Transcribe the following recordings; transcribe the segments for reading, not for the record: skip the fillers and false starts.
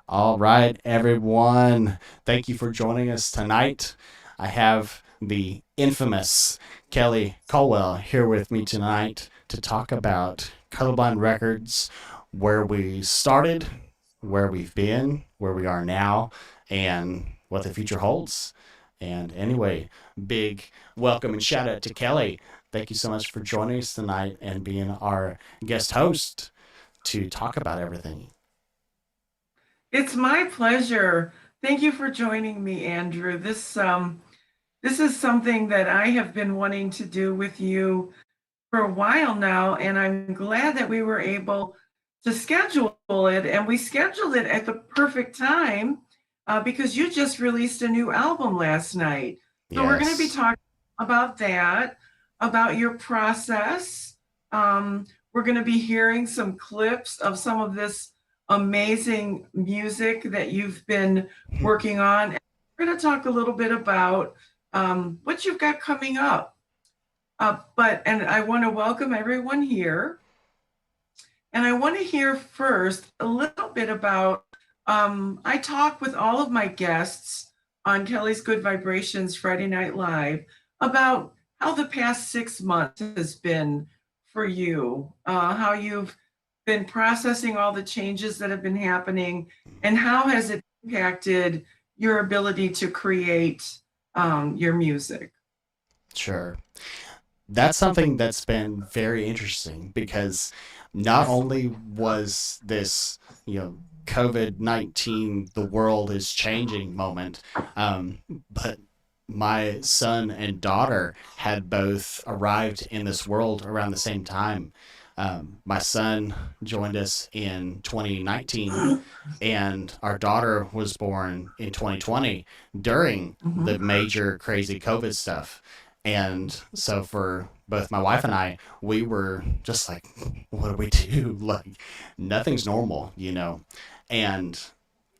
All right, everyone. Thank you for joining us tonight. I have the infamous Kelly Colwell here with me tonight to talk about Colorblind Records, where we started, where we've been, where we are now, and what the future holds. And anyway, big welcome and shout out to Kelly. Thank you so much for joining us tonight and being our guest host to talk about everything. It's my pleasure. Thank you for joining me, Andrew. This is something that I have been wanting to do with you for a while now, and I'm glad that we were able to schedule it. And we scheduled it at the perfect time because you just released a new album last night. So we're going to be Yes. talking about that, about your process. We're going to be hearing some clips of some of this amazing music that you've been working on. And we're going to talk a little bit about what you've got coming up. And I want to welcome everyone here. And I want to hear first a little bit about. I talk with all of my guests on Kelly's Good Vibrations Friday Night Live about how the past 6 months has been for you, how you've been processing all the changes that have been happening, and how has it impacted your ability to create your music. Sure. That's something that's been very interesting because not only was this, you know, COVID-19, the world is changing moment, um, but my son and daughter had both arrived in this world around the same time. My son joined us in 2019, and our daughter was born in 2020 during the Mhm. major crazy COVID stuff. And so for both my wife and I, we were just like, what do we do? Like, nothing's normal, you know? And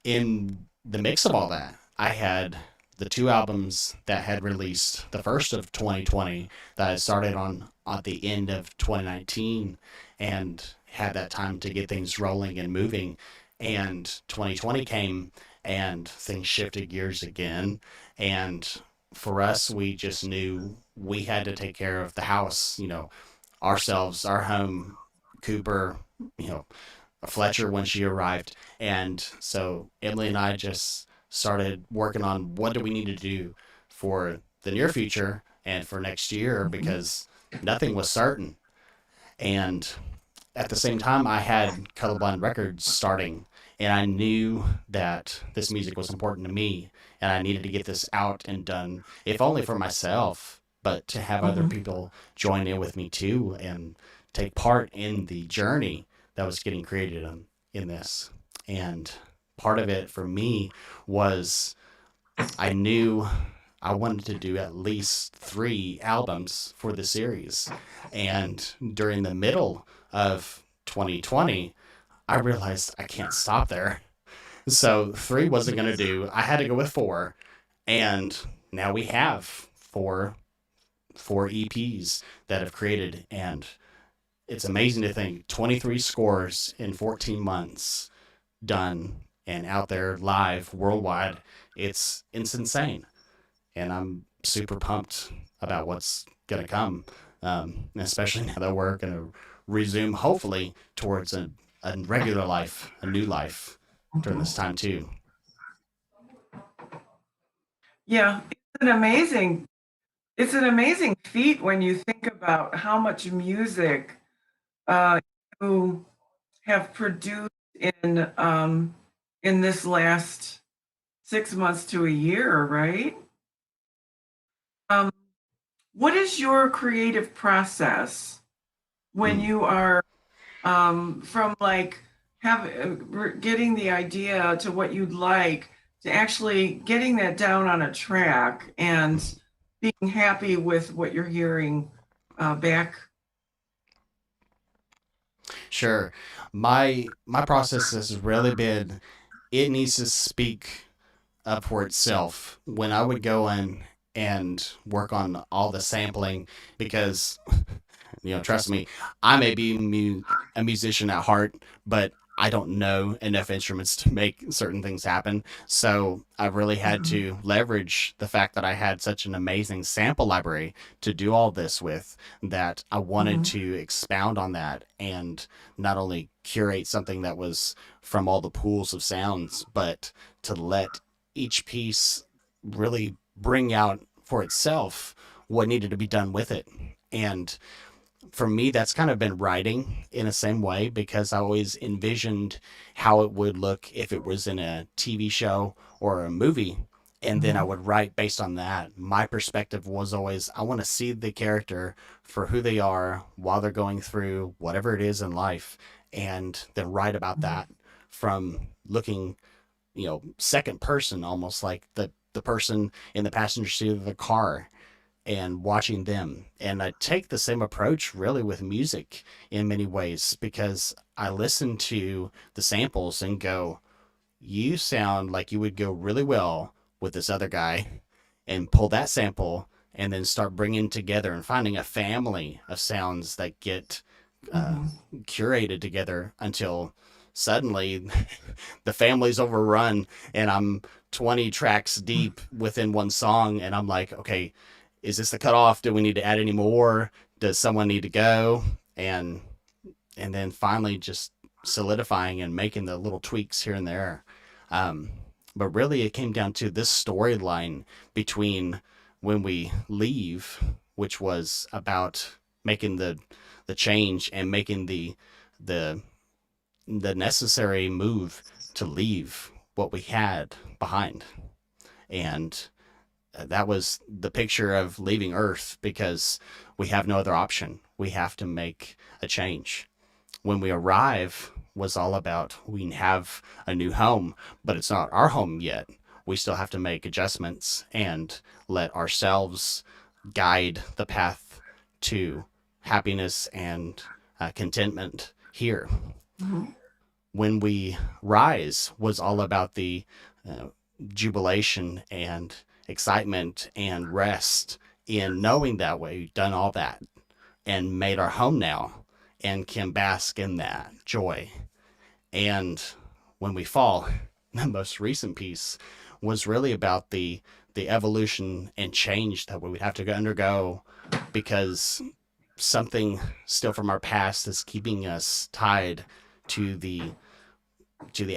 in the mix of all that, I had the two albums that had released the first of 2020 that I started on at the end of 2019 and had that time to get things rolling and moving. And 2020 came and things shifted gears again. And for us, we just knew we had to take care of the house, ourselves, our home, Cooper, you know, Fletcher when she arrived. And so Emily and I just started working on what do we need to do for the near future and for next year Mhm. because nothing was certain. And at the same time, I had Colorblind Records starting, and I knew that this music was important to me, and I needed to get this out and done, if only for myself, but to have other Mhm. people join in with me too and take part in the journey that was getting created in this. And part of it for me was I knew I wanted to do at least 3 albums for the series. And during the middle of 2020, I realized I can't stop there. So 3 wasn't going to do. I had to go with 4. And now we have four EPs that have created. And it's amazing to think 23 scores in 14 months done and out there live worldwide. It's insane. And I'm super pumped about what's gonna come, especially now that we're gonna resume, hopefully, towards a regular life, a new life during this Mhm. time too. Yeah, it's an amazing feat when you think about how much music uh, you have produced in this last 6 months to a year, right? Um, what is your creative process when Mm. you are from like getting the idea to what you'd like to actually getting that down on a track and being happy with what you're hearing back. Sure, my process has really been it needs to speak up for itself when I would go in and work on all the sampling because trust me, I may be a musician at heart, but I don't know enough instruments to make certain things happen. So I really had Mhm. to leverage the fact that I had such an amazing sample library to do all this with, that I wanted Mhm. to expound on that and not only curate something that was from all the pools of sounds, but to let each piece really bring out for itself what needed to be done with it. And for me, that's kind of been writing in the same way, because I always envisioned how it would look if it was in a TV show or a movie. And then I Mhm. would write based on that. My perspective was always, I want to see the character for who they are while they're going through whatever it is in life, and then write about Mhm. that from looking, second person, almost like the person in the passenger seat of the car, and watching them. And I take the same approach really with music in many ways, because I listen to the samples and go, you sound like you would go really well with this other guy, and pull that sample and then start bringing together and finding a family of sounds that get uh, Mhm. curated together until suddenly the family's overrun, and I'm 20 tracks deep within one song, and I'm like, okay, is this the cutoff? Do we need to add any more? Does someone need to go? And and then finally just solidifying and making the little tweaks here and there. Um, but really, it came down to this storyline between when we leave, which was about making the change and making the the necessary move to leave what we had behind. And that was the picture of leaving Earth, because we have no other option. We have to make a change. When we arrive was all about, we have a new home, but it's not our home yet. We still have to make adjustments and let ourselves guide the path to happiness and contentment here. Mhm. When we rise was all about the uh, jubilation and excitement and rest in knowing that we've done all that and made our home now and can bask in that joy. And when we fall, the most recent piece was really about the evolution and change that we would have to undergo, because something still from our past is keeping us tied to the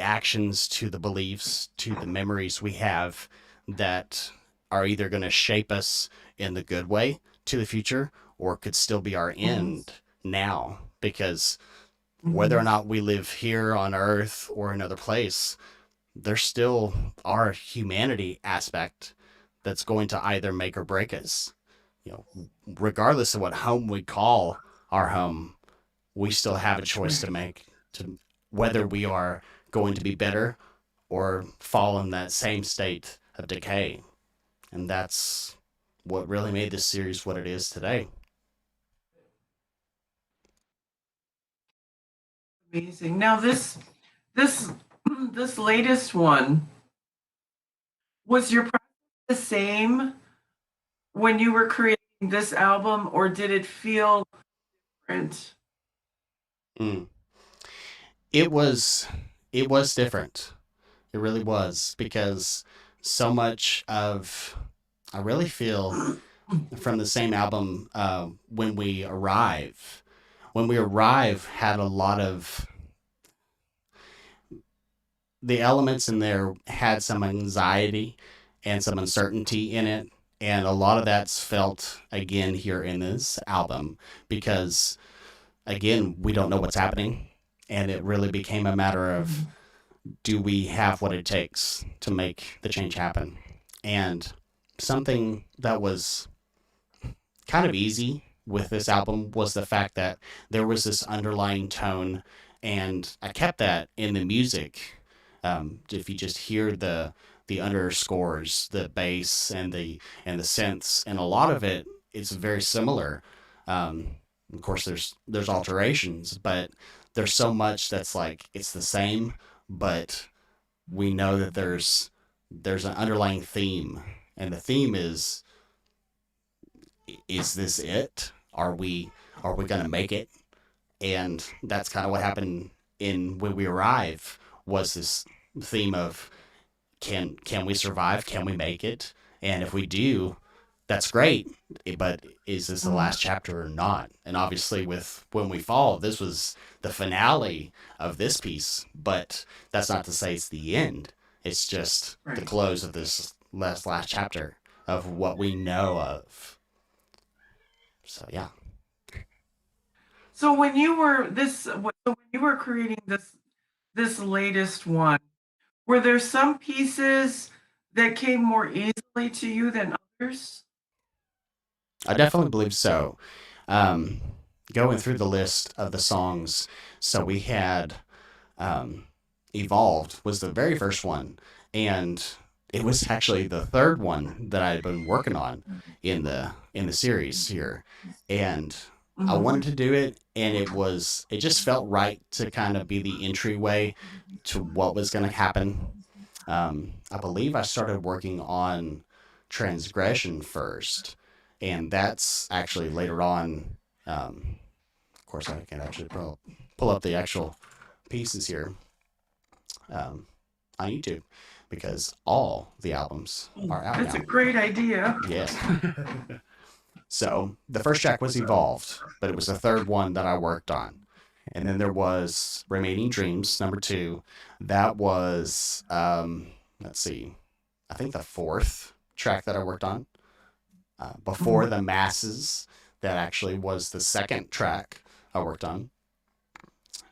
actions, to the beliefs, to the memories we have, that are either going to shape us in the good way to the future, or could still be our Mhm. end now. Because whether or Mhm. not we live here on Earth or another place, there's still our humanity aspect that's going to either make or break us. You know, regardless of what home we call our home, we still have a choice to make, to whether we are going to be better or fall in that same state of decay. And that's what really made this series what it is today. Amazing. Now this this latest one, was your process the same when you were creating this album, or did it feel different? Mm. It was it was different. It really was, because so much of, I really feel, from the same album, when we arrive had a lot of the elements in there, had some anxiety and some uncertainty in it. And a lot of that's felt again here in this album, because, again, we don't know what's happening. And it really became a matter of, Mhm. do we have what it takes to make the change happen? And something that was kind of easy with this album was the fact that there was this underlying tone, and I kept that in the music. If you just hear the underscores, the bass and the synths, and a lot of it is very similar. Um, of course, there's alterations, but there's so much that's like it's the same, but we know that there's an underlying theme, and the theme is this it? Are we going to make it? And that's kind of what happened in when we arrive was this theme of can we survive? Can we make it? And if we do, that's great. But is this the Mhm. last chapter or not? And obviously, with When We Fall, this was the finale of this piece. But that's not to say it's the end. It's just the Right. close of this last chapter of what we know of. So yeah. So when you were creating this latest one, were there some pieces that came more easily to you than others? I definitely believe so. Um, Going through the list of the songs, so we had um, Evolved was the very first one, and it was actually the third one that I had been working on in the series here, and I wanted Mhm. to do it, and it just felt right to kind of be the entryway to what was going to happen. I believe I started working on Transgression first, and that's actually later on. Of course, I can actually pull up the actual pieces here um, on YouTube because all the albums are out That's a now. great idea. Yes. So the first track was Evolved, but it was the third one that I worked on. And then there was Remaining Dreams, number two. That was, let's see, I think the fourth track that I worked on. Before Mhm. the Masses, that actually was the second track I worked on.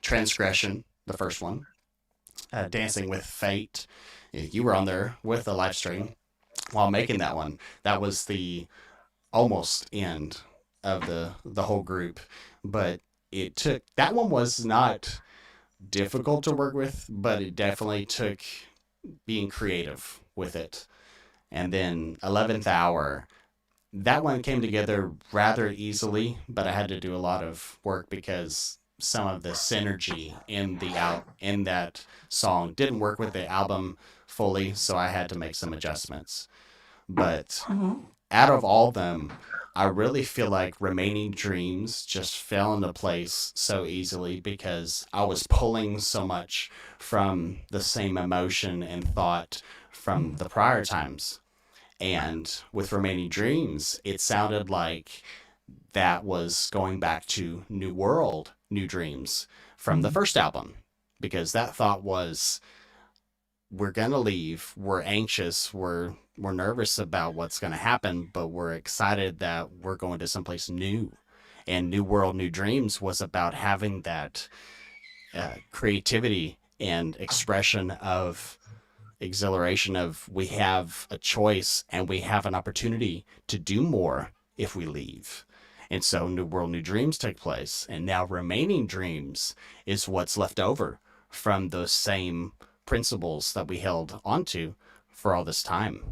Transgression, the first one. Dancing with Fate. You were on there with the live stream while making that one. That was the almost end of the whole group, but it took that one was not difficult to work with, but it definitely took being creative with it. And then 11th Hour, that one came together rather easily, but I had to do a lot of work because some of the synergy in that song didn't work with the album fully, so I had to make some adjustments. But Mhm. out of all of them, I really feel like Remaining Dreams just fell into place so easily because I was pulling so much from the same emotion and thought from the prior times. And with Remaining Dreams, it sounded like that was going back to New World, New Dreams from the first album. Because that thought was, we're gonna leave. We're anxious. We're nervous about what's gonna happen, but we're excited that we're going to someplace new. And New World, New Dreams was about having that creativity and expression of exhilaration of we have a choice and we have an opportunity to do more if we leave. And so New World, New Dreams take place. And now Remaining Dreams is what's left over from those same principles that we held onto for all this time.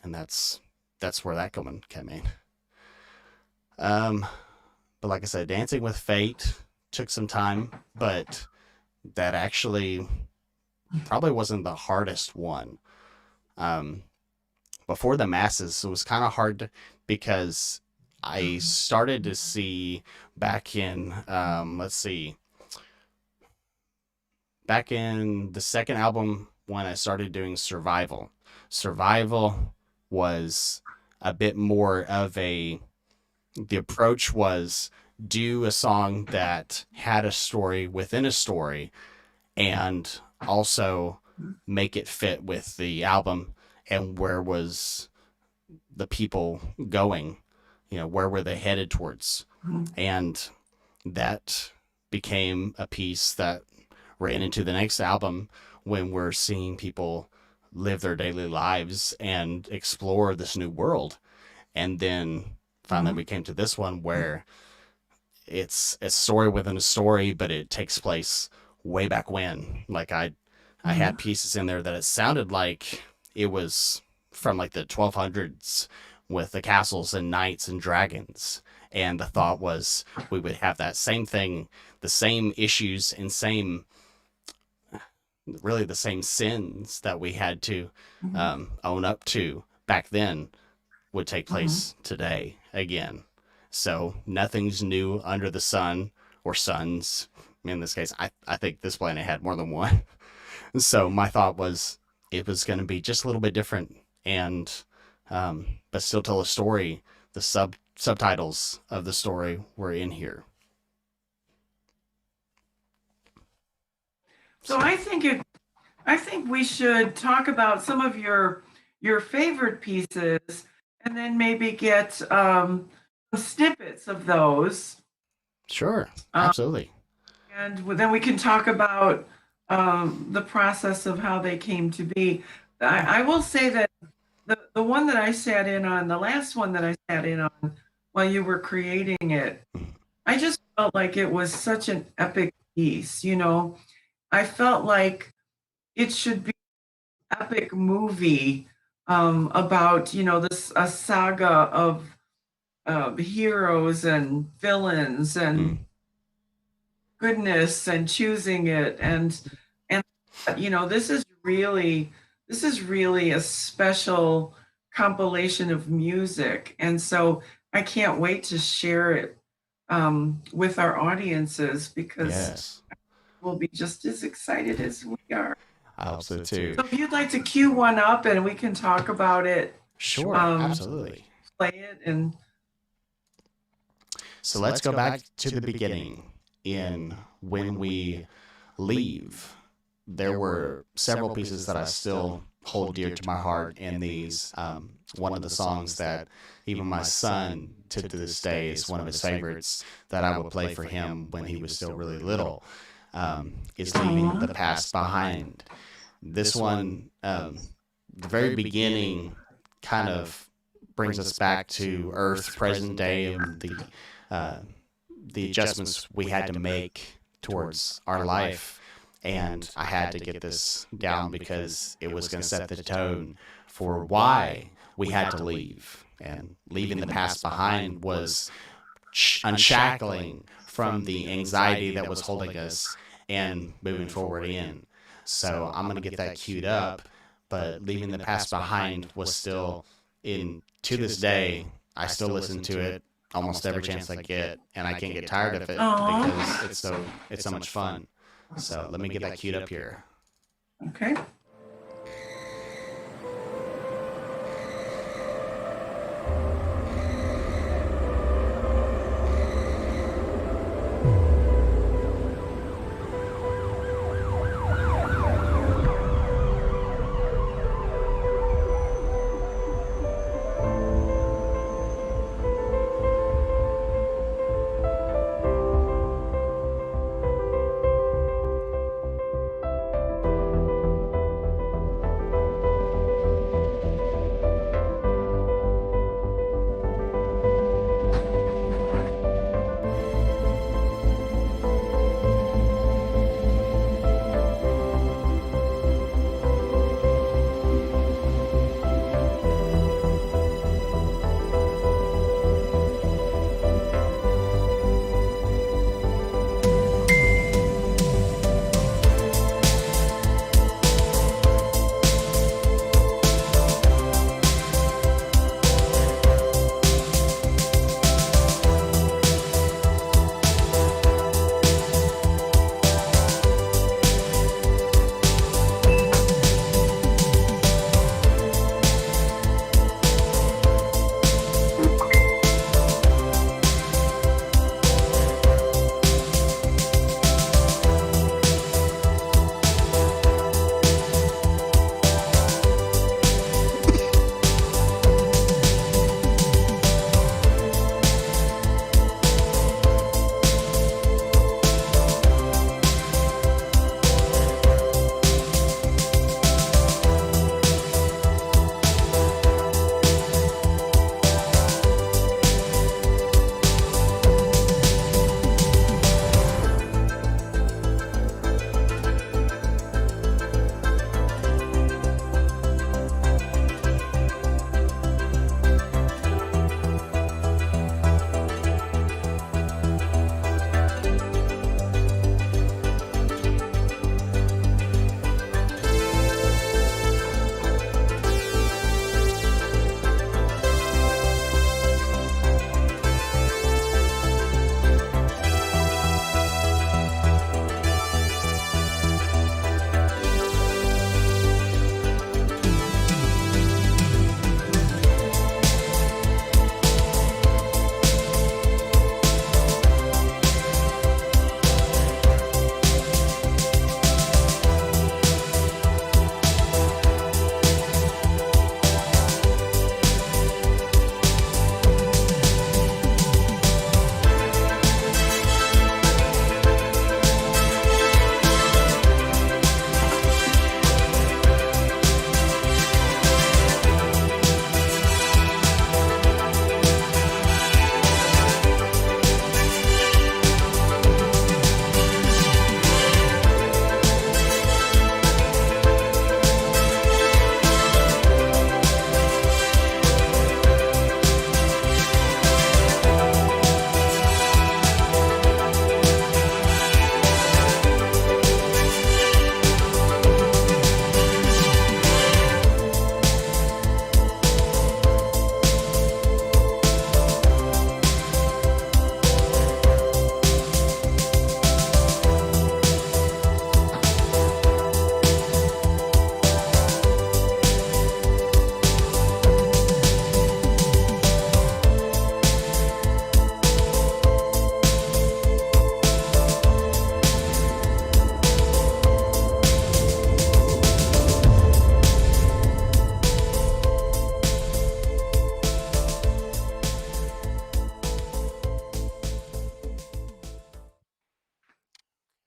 And that's where that coming came in. Um, but like I said, Dancing with Fate took some time, but that actually probably wasn't the hardest one. Um, Before the Masses, it was kind of hard because I started to see back in, let's see, back in the second album when I started doing Survival. Survival was a bit more of the approach was do a song that had a story within a story and also make it fit with the album and where was the people going, where were they headed towards. Mhm. And that became a piece that ran into the next album when we're seeing people live their daily lives and explore this new world. And then finally we Mhm. came to this one where it's a story within a story, but it takes place way back when. Like I had Mhm. pieces in there that it sounded like it was from like the 1200s with the castles and knights and dragons. And the thought was we would have that same thing, the same issues and same, really the same sins that we had to Mhm. own up to back then would take Mhm. place today again. So nothing's new under the sun or suns. in this case, I think this planet had more than one. So my thought was it was going to be just a little bit different, and but still tell a story. The subtitles of the story were in here. So I think we should talk about some of your favorite pieces, and then maybe get snippets of those. Sure, Um, absolutely. and then we can talk about the process of how they came to be. I will say that the one that I sat in on, the last one that I sat in on while you were creating it, I just felt like it was such an epic piece. You know, I felt like it should be an epic movie about, you know, this a saga of heroes and villains and goodness and choosing it, and you know, this is really a special compilation of music, and so I can't wait to share it with our audiences, because Yes, we'll be just as excited as we are. I hope so too. So if you'd like to cue one up and we can talk about it, Sure, absolutely. play it, and So let's go back to the beginning. In When We Leave, there were several pieces that I still hold dear to my heart in these. One of the songs that even my son, to this day, is one of his favorites that I would play for him when he was still really little, is Leaving the Past Behind. This one, the very beginning, kind of brings us back to Earth, present day, and the adjustments we had to make towards our life. And I had to get this down because it was going to set the tone for why we had to leave. And leaving the past behind was unshackling from the anxiety that was holding us and moving forward in. So I'm going to get that queued up. But leaving the past behind was still to this day, I still listen to it almost every chance I get, and I can't get tired of it because it's so much fun. So let me get that queued up here. okay.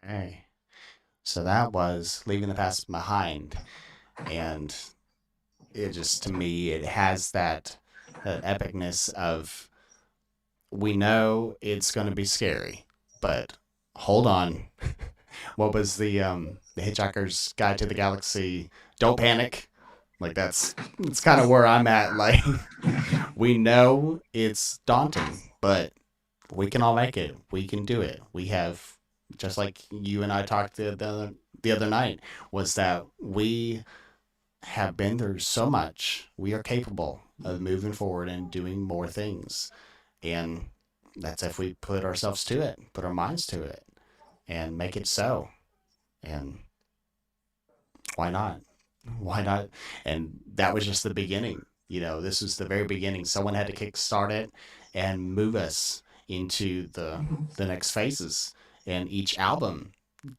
Okay. So that was Leaving the Past Behind. And it just, to me, it has that epicness of, we know it's going to be scary, but hold on. What was the Hitchhiker's Guide to the Galaxy? Don't panic. Like it's kind of where I'm at. Like, we know it's daunting, but we can all make it. We can do it. We have, just like you and I talked the other night, was that we have been through so much. We are capable of moving forward and doing more things. And that's if we put ourselves to it, put our minds to it, and make it so. And why not? Why not? And that was just the beginning. This was the very beginning. Someone had to kickstart it and move us into the next phases. And each album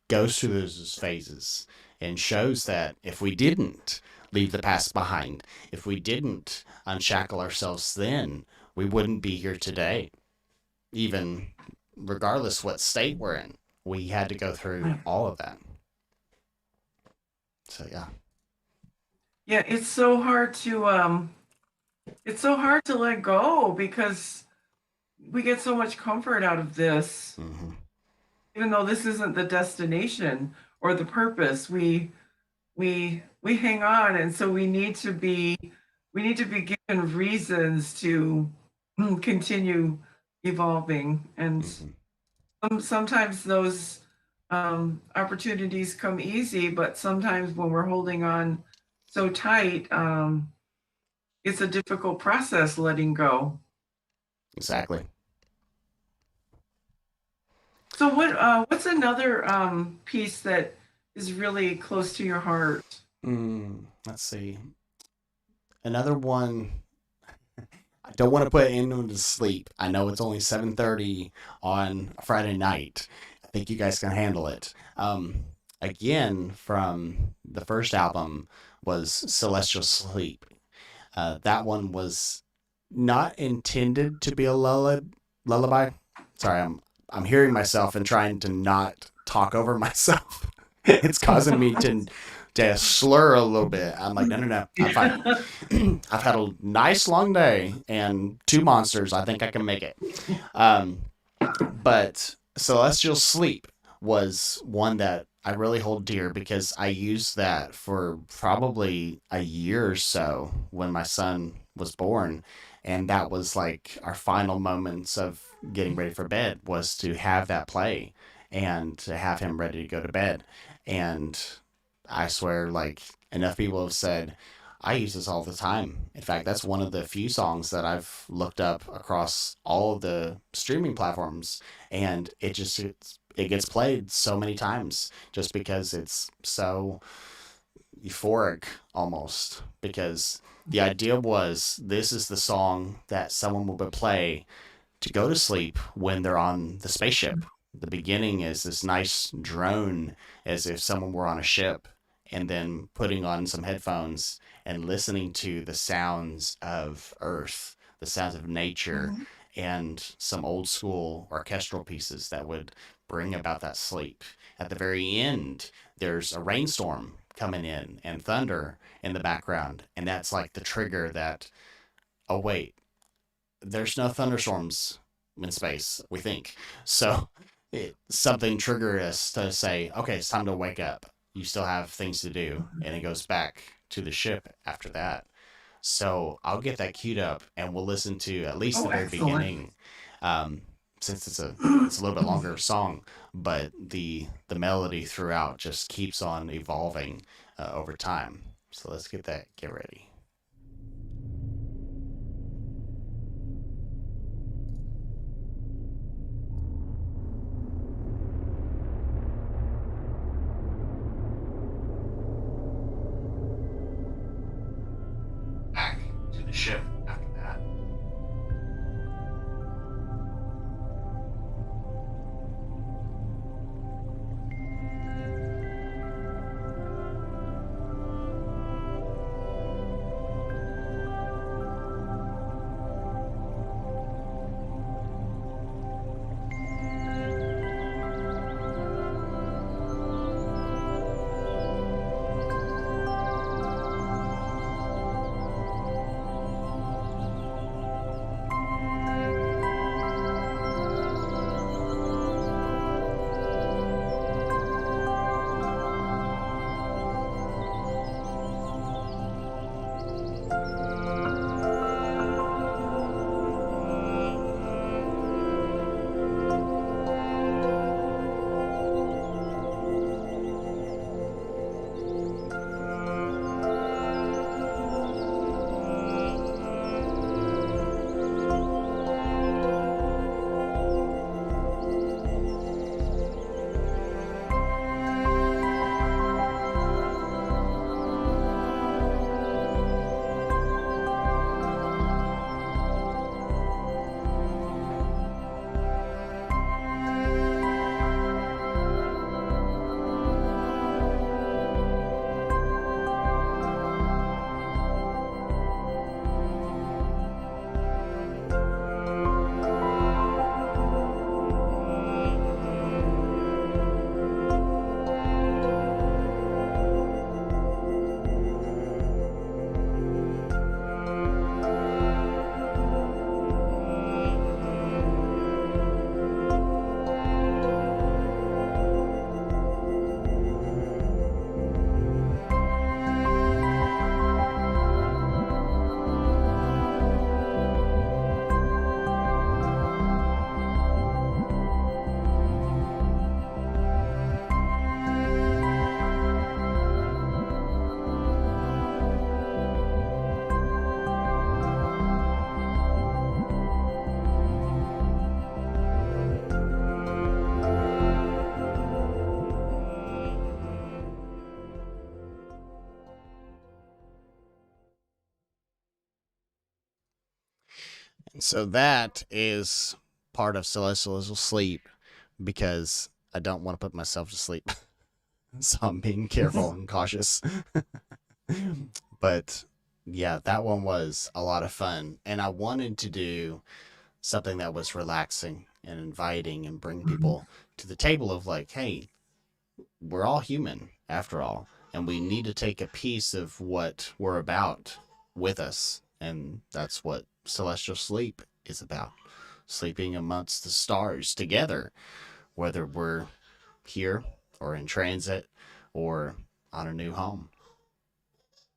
goes through those phases and shows that if we didn't leave the past behind, if we didn't unshackle ourselves then, we wouldn't be here today. Even regardless what state we're in, we had to go through all of that. So yeah. Yeah, it's so hard to let go because we get so much comfort out of this. Mm-hmm. Even though this isn't the destination or the purpose, we hang on, and so we need to be given reasons to continue evolving. And sometimes those opportunities come easy, but sometimes when we're holding on so tight, it's a difficult process letting go. Exactly. So what's another piece that is really close to your heart? Let's see. Another one. I don't want to put anyone to sleep. I know it's only 7:30 on a Friday night. I think you guys can handle it. Again, from the first album was Celestial Sleep. That one was not intended to be a lullaby. Sorry, I'm hearing myself and trying to not talk over myself. It's causing me to slur a little bit. I'm like, no, I'm fine. I've had a nice long day and 2 monsters. I think I can make it. But Celestial Sleep was one that I really hold dear because I used that for probably a year or so when my son was born. And that was like our final moments of getting ready for bed, was to have that play and to have him ready to go to bed. And I swear, like, enough people have said, I use this all the time. In fact, that's one of the few songs that I've looked up across all of the streaming platforms, and it gets played so many times just because it's so euphoric almost. Because the idea was, this is the song that someone would play to go to sleep when they're on the spaceship. The beginning is this nice drone as if someone were on a ship, and then putting on some headphones and listening to the sounds of Earth, the sounds of nature, and some old school orchestral pieces that would bring about that sleep. At the very end, there's a rainstorm coming in and thunder in the background, and that's like the trigger that, oh wait, there's no thunderstorms in space, we think. So something triggered us to say, okay, it's time to wake up. You still have things to do. And it goes back to the ship after that. So I'll get that queued up and we'll listen to at least the very beginning. Since it's a little bit longer song, but the melody throughout just keeps on evolving over time. So let's get ready. Back to the ship after that. So that is part of celestial sleep because I don't want to put myself to sleep. So I'm being careful and cautious. But yeah, that one was a lot of fun. And I wanted to do something that was relaxing and inviting and bring people to the table of like, hey, we're all human after all. And we need to take a piece of what we're about with us. And that's what celestial sleep is about. Sleeping amongst the stars together, whether we're here or in transit or on a new home.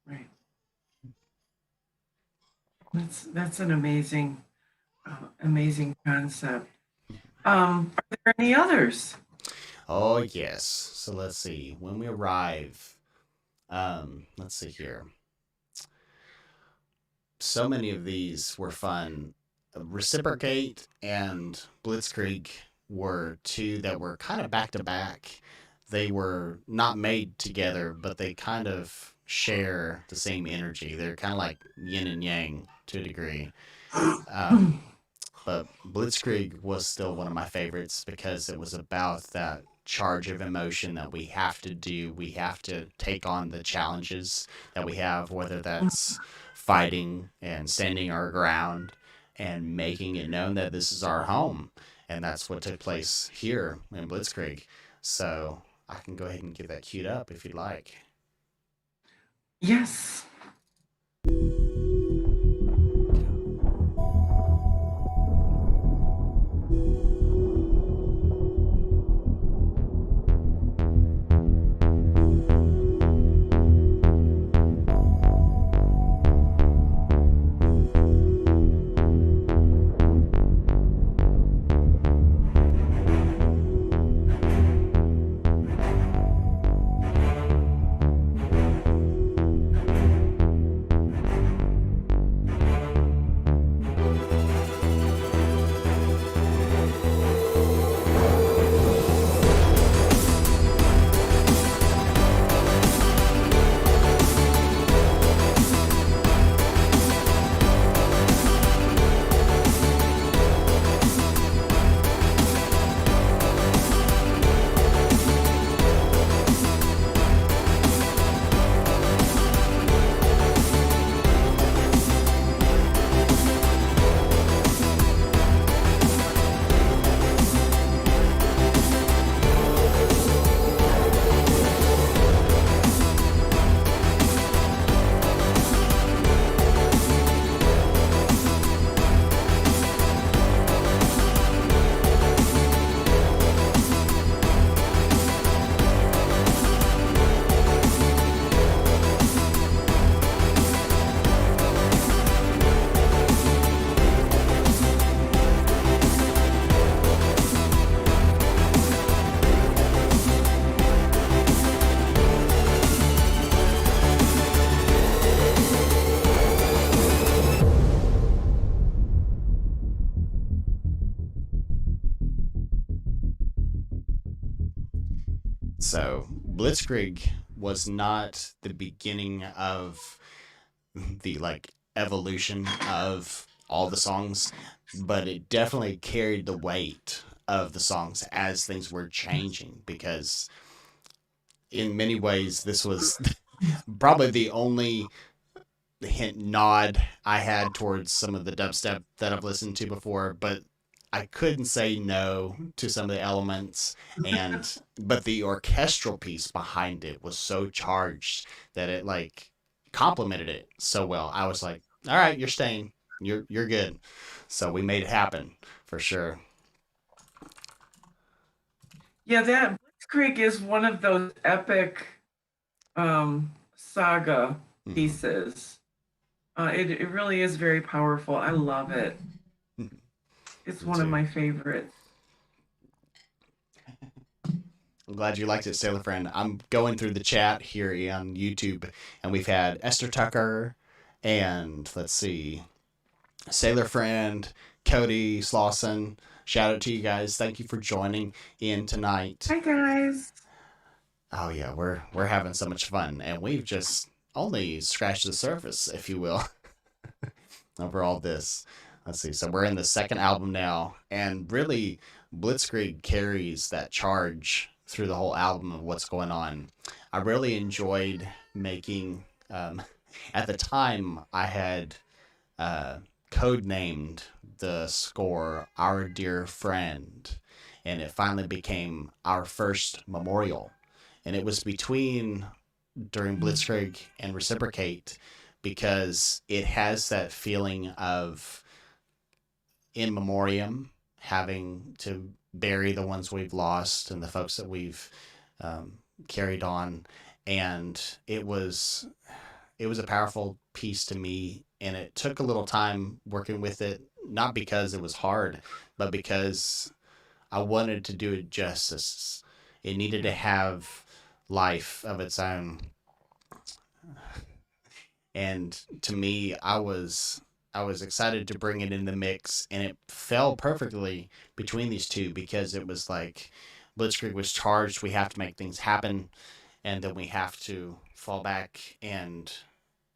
Right. That's an amazing, amazing concept. Are there any others? Oh, yes. So let's see. When we arrive, let's see here. So many of these were fun. Reciprocate and Blitzkrieg were two that were kind of back to back. They were not made together, but they kind of share the same energy. They're kind of like yin and yang to a degree. Um, but Blitzkrieg was still one of my favorites because it was about that charge of emotion that we have to do. We have to take on the challenges that we have, whether that's fighting and standing our ground and making it known that this is our home. And that's what took place here in Blitzkrieg. So I can go ahead and get that queued up if you'd like. Yes. So Blitzkrieg was not the beginning of the like evolution of all the songs, but it definitely carried the weight of the songs as things were changing because in many ways this was probably the only hint nod I had towards some of the dubstep that I've listened to before, but I couldn't say no to some of the elements and but the orchestral piece behind it was so charged that it like complemented it so well. I was like, "All right, you're staying. You're good." So we made it happen for sure. Yeah, that Blitzkrieg is one of those epic saga Mhm. pieces. It really is very powerful. I love it. It's Me one of too. my favorites. I'm glad you liked it, Sailor Friend. I'm going through the chat here on YouTube, and we've had Esther Tucker, and let's see, Sailor Friend, Cody Slauson. Shout out to you guys. Thank you for joining in tonight. Hi guys. Oh yeah, we're having so much fun, and we've just only scratched the surface, if you will, over all this. let's see. So we're in the second album now, and really, Blitzkrieg carries that charge through the whole album of what's going on. I really enjoyed making. At the time, I had uh, code named the score "Our Dear Friend," and it finally became our first memorial. And it was between during Blitzkrieg and Reciprocate because it has that feeling of in memoriam, having to bury the ones we've lost and the folks that we've carried on, and it was a powerful piece to me, and it took a little time working with it, not because it was hard, but because I wanted to do it justice. It needed to have life of its own, and to me, I was excited to bring it in the mix, and it fell perfectly between these two because it was like Blitzkrieg was charged. We have to make things happen, and then we have to fall back and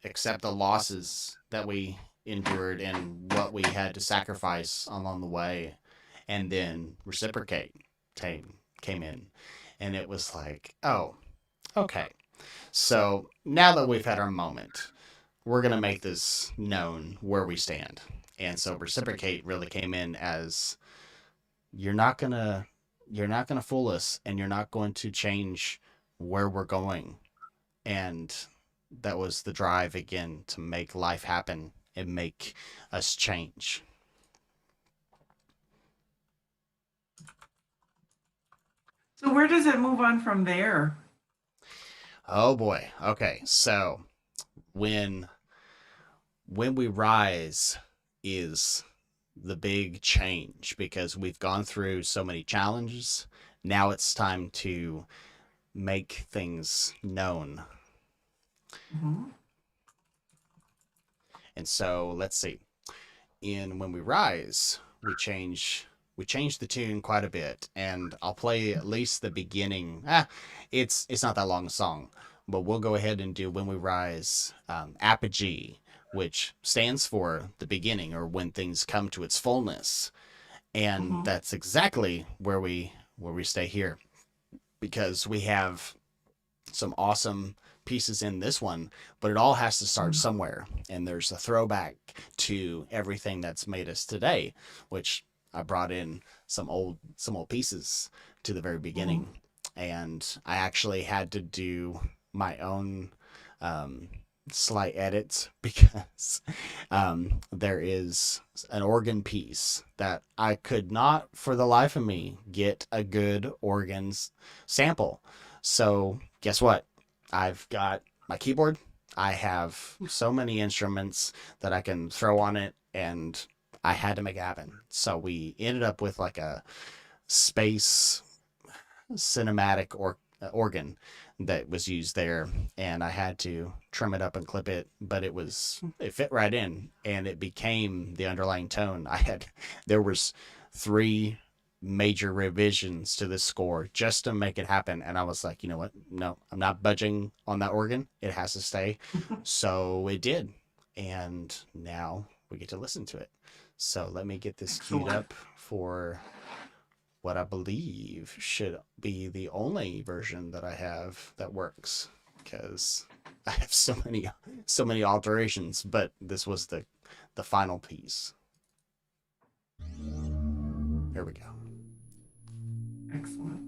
accept the losses that we endured and what we had to sacrifice along the way, and then Reciprocate came in, and it was like, oh, okay. So now that we've had our moment, we're gonna make this known where we stand. And so Reciprocate really came in as you're not gonna you're not gonna fool us, and you're not going to change where we're going. And that was the drive again to make life happen and make us change. So where does it move on from there? Oh boy. Okay. So when we rise is the big change because we've gone through so many challenges. Now it's time to make things known. Mm-hmm. And so let's see. In When We Rise, we change the tune quite a bit, and I'll play at least the beginning. It's not that long a song, but we'll go ahead and do When We Rise, apogee, which stands for the beginning or when things come to its fullness, and Mm-hmm. that's exactly where we stay here because we have some awesome pieces in this one, but it all has to start somewhere. And there's a throwback to everything that's made us today, which I brought in some old pieces to the very Mm-hmm. beginning. And I actually had to do my own um, slight edits because there is an organ piece that I could not, for the life of me, get a good organs sample. So guess what? I've got my keyboard. I have so many instruments that I can throw on it, and I had to make it happen. So we ended up with like a space cinematic organ that was used there, and I had to trim it up and clip it, but it fit right in, and it became the underlying tone. There was three major revisions to this score just to make it happen, and I was like, you know what, no, I'm not budging on that organ, it has to stay. So it did, and now we get to listen to it. So let me get this queued Excellent. up for what I believe should be the only version that I have that works because I have so many alterations, but this was the final piece. Here we go. Excellent.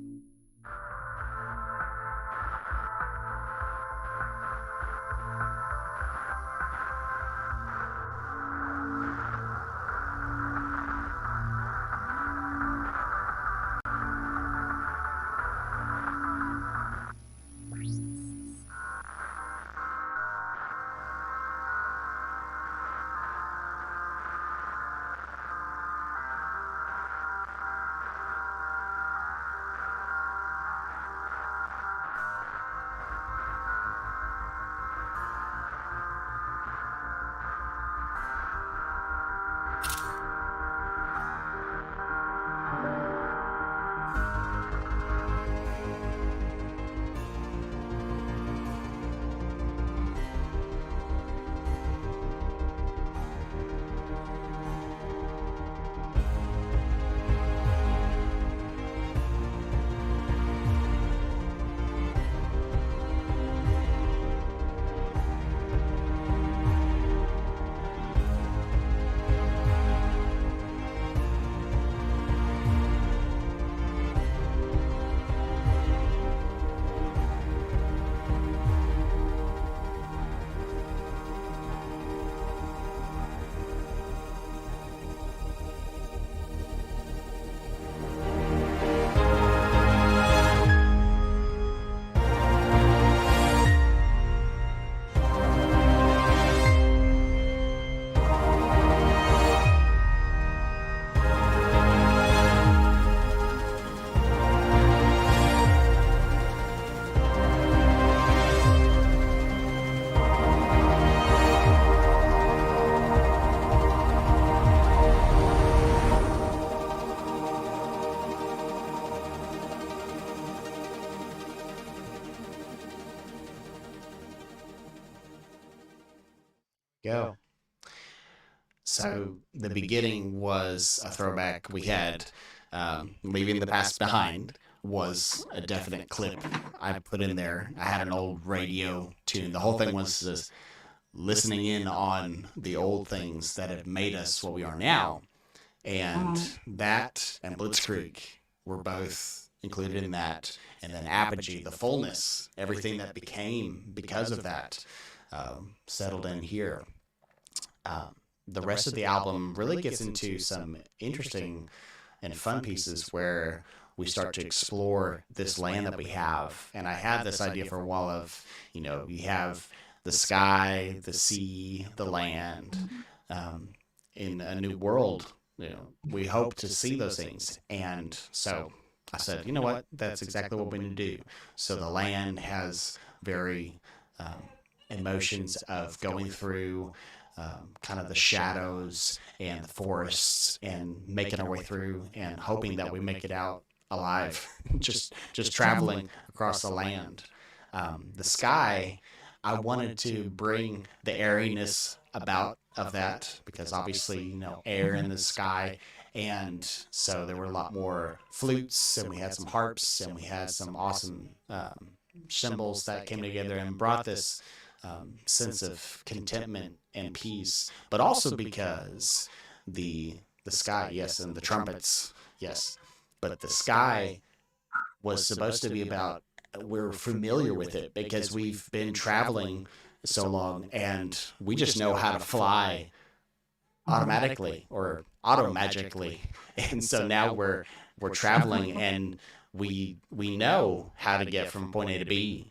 Go. So the beginning was a throwback. We had Leaving the Past Behind was a definite clip I put in there. I had an old radio tune. The whole thing was just listening in on the old things that have made us what we are now. And that and Blitzkrieg were both included in that. And then Apogee, the fullness, everything that became because of that settled in here. The rest of the album really gets into some interesting and fun pieces where we start to explore this land that we have. And I had this idea for a while of, you have the sky, the sea, the land, in a new world. We hope to see those things. And so I said, you know what? That's exactly what we need to do. So the land has very emotions of going through kind of the shadows and the forests and making our way through and hoping that we make it out alive, just traveling across the land. The sky, I wanted to bring the airiness about of that because obviously, air in the sky. And so there were a lot more flutes and we had some harps and we had some awesome cymbals that came together and brought this sense of contentment and peace, but also because the sky, yes, and the trumpets, yes, but the sky was supposed to be about, we're familiar with it because we've been traveling so long and we just know how to fly automatically or automagically. And so now we're traveling and we know how to get from point A to B.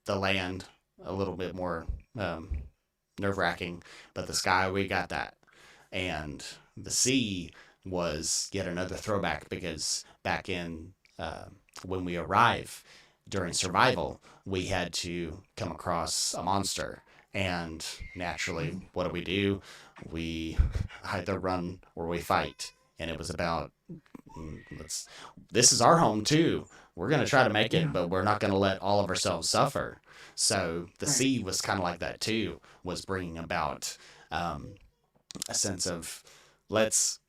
The land a little bit more nerve-wracking, but the sky, we got that. And the sea was yet another throwback because back in when we arrive during survival, we had to come across a monster. And naturally, what do? We either run or we fight. And it was about, this is our home too. We're going to try to make it, but we're not going to let all of ourselves suffer. So the sea was kind of like that too, was bringing about a sense of let's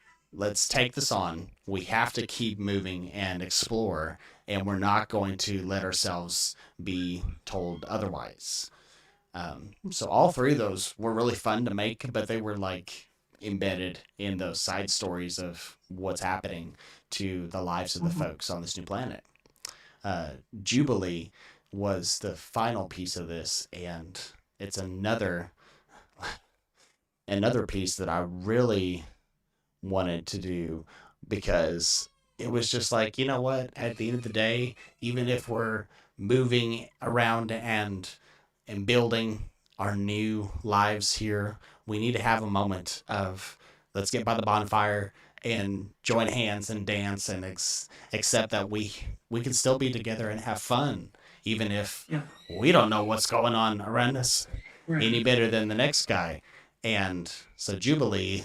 take this on. We have to keep moving and explore, and we're not going to let ourselves be told otherwise. So all three of those were really fun to make, but they were like embedded in those side stories of what's happening to the lives of the folks on this new planet. Jubilee was the final piece of this, and it's another piece that I really wanted to do because it was just like, you know what, at the end of the day, even if we're moving around and building our new lives here, we need to have a moment of let's get by the bonfire and join hands and dance and accept that we can still be together and have fun, even if we don't know what's going on around us any better than the next guy. And so Jubilee,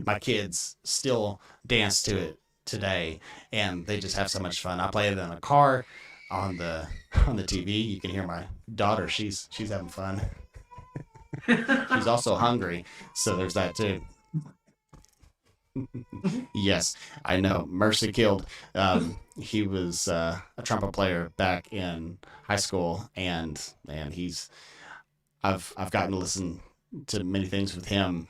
my kids still dance to it today, and they just have so much fun. I play it in a car, on the TV. You can hear my daughter. She's having fun. She's also hungry, so there's that too. Yes, I know. Mercy killed. He was a trumpet player back in high school, and I've gotten to listen to many things with him.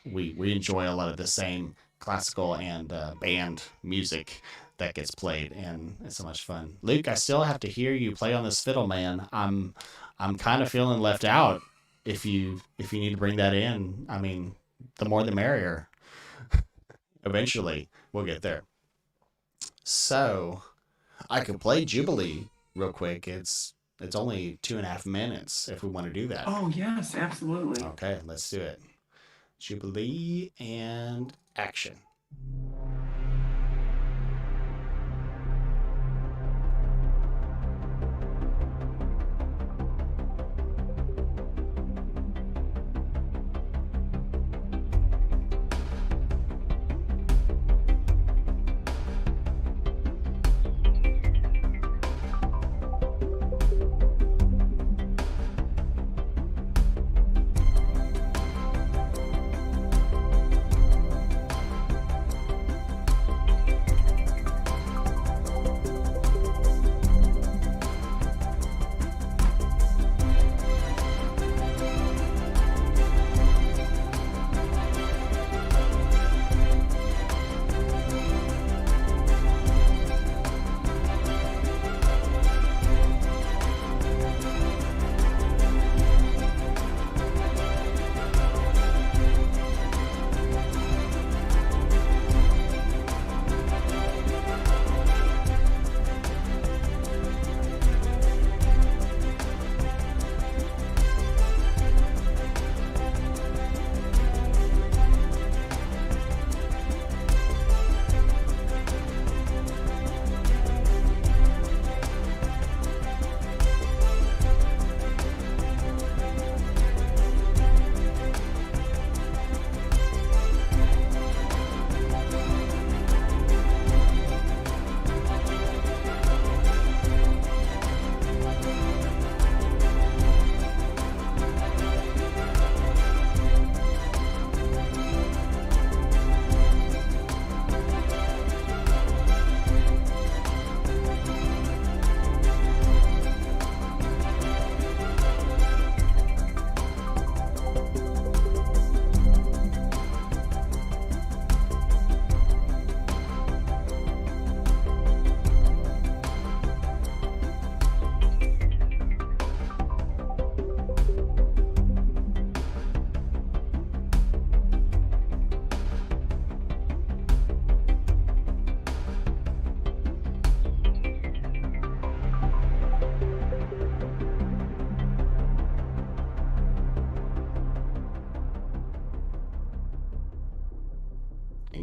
We enjoy a lot of the same classical and band music that gets played, and it's so much fun. Luke, I still have to hear you play on this fiddle, man. I'm kind of feeling left out. If you need to bring that in, I mean, the more the merrier. Eventually, we'll get there. So, I could play Jubilee real quick. It's only 2.5 minutes if we want to do that. Oh, yes, absolutely. Okay, let's do it. Jubilee and action.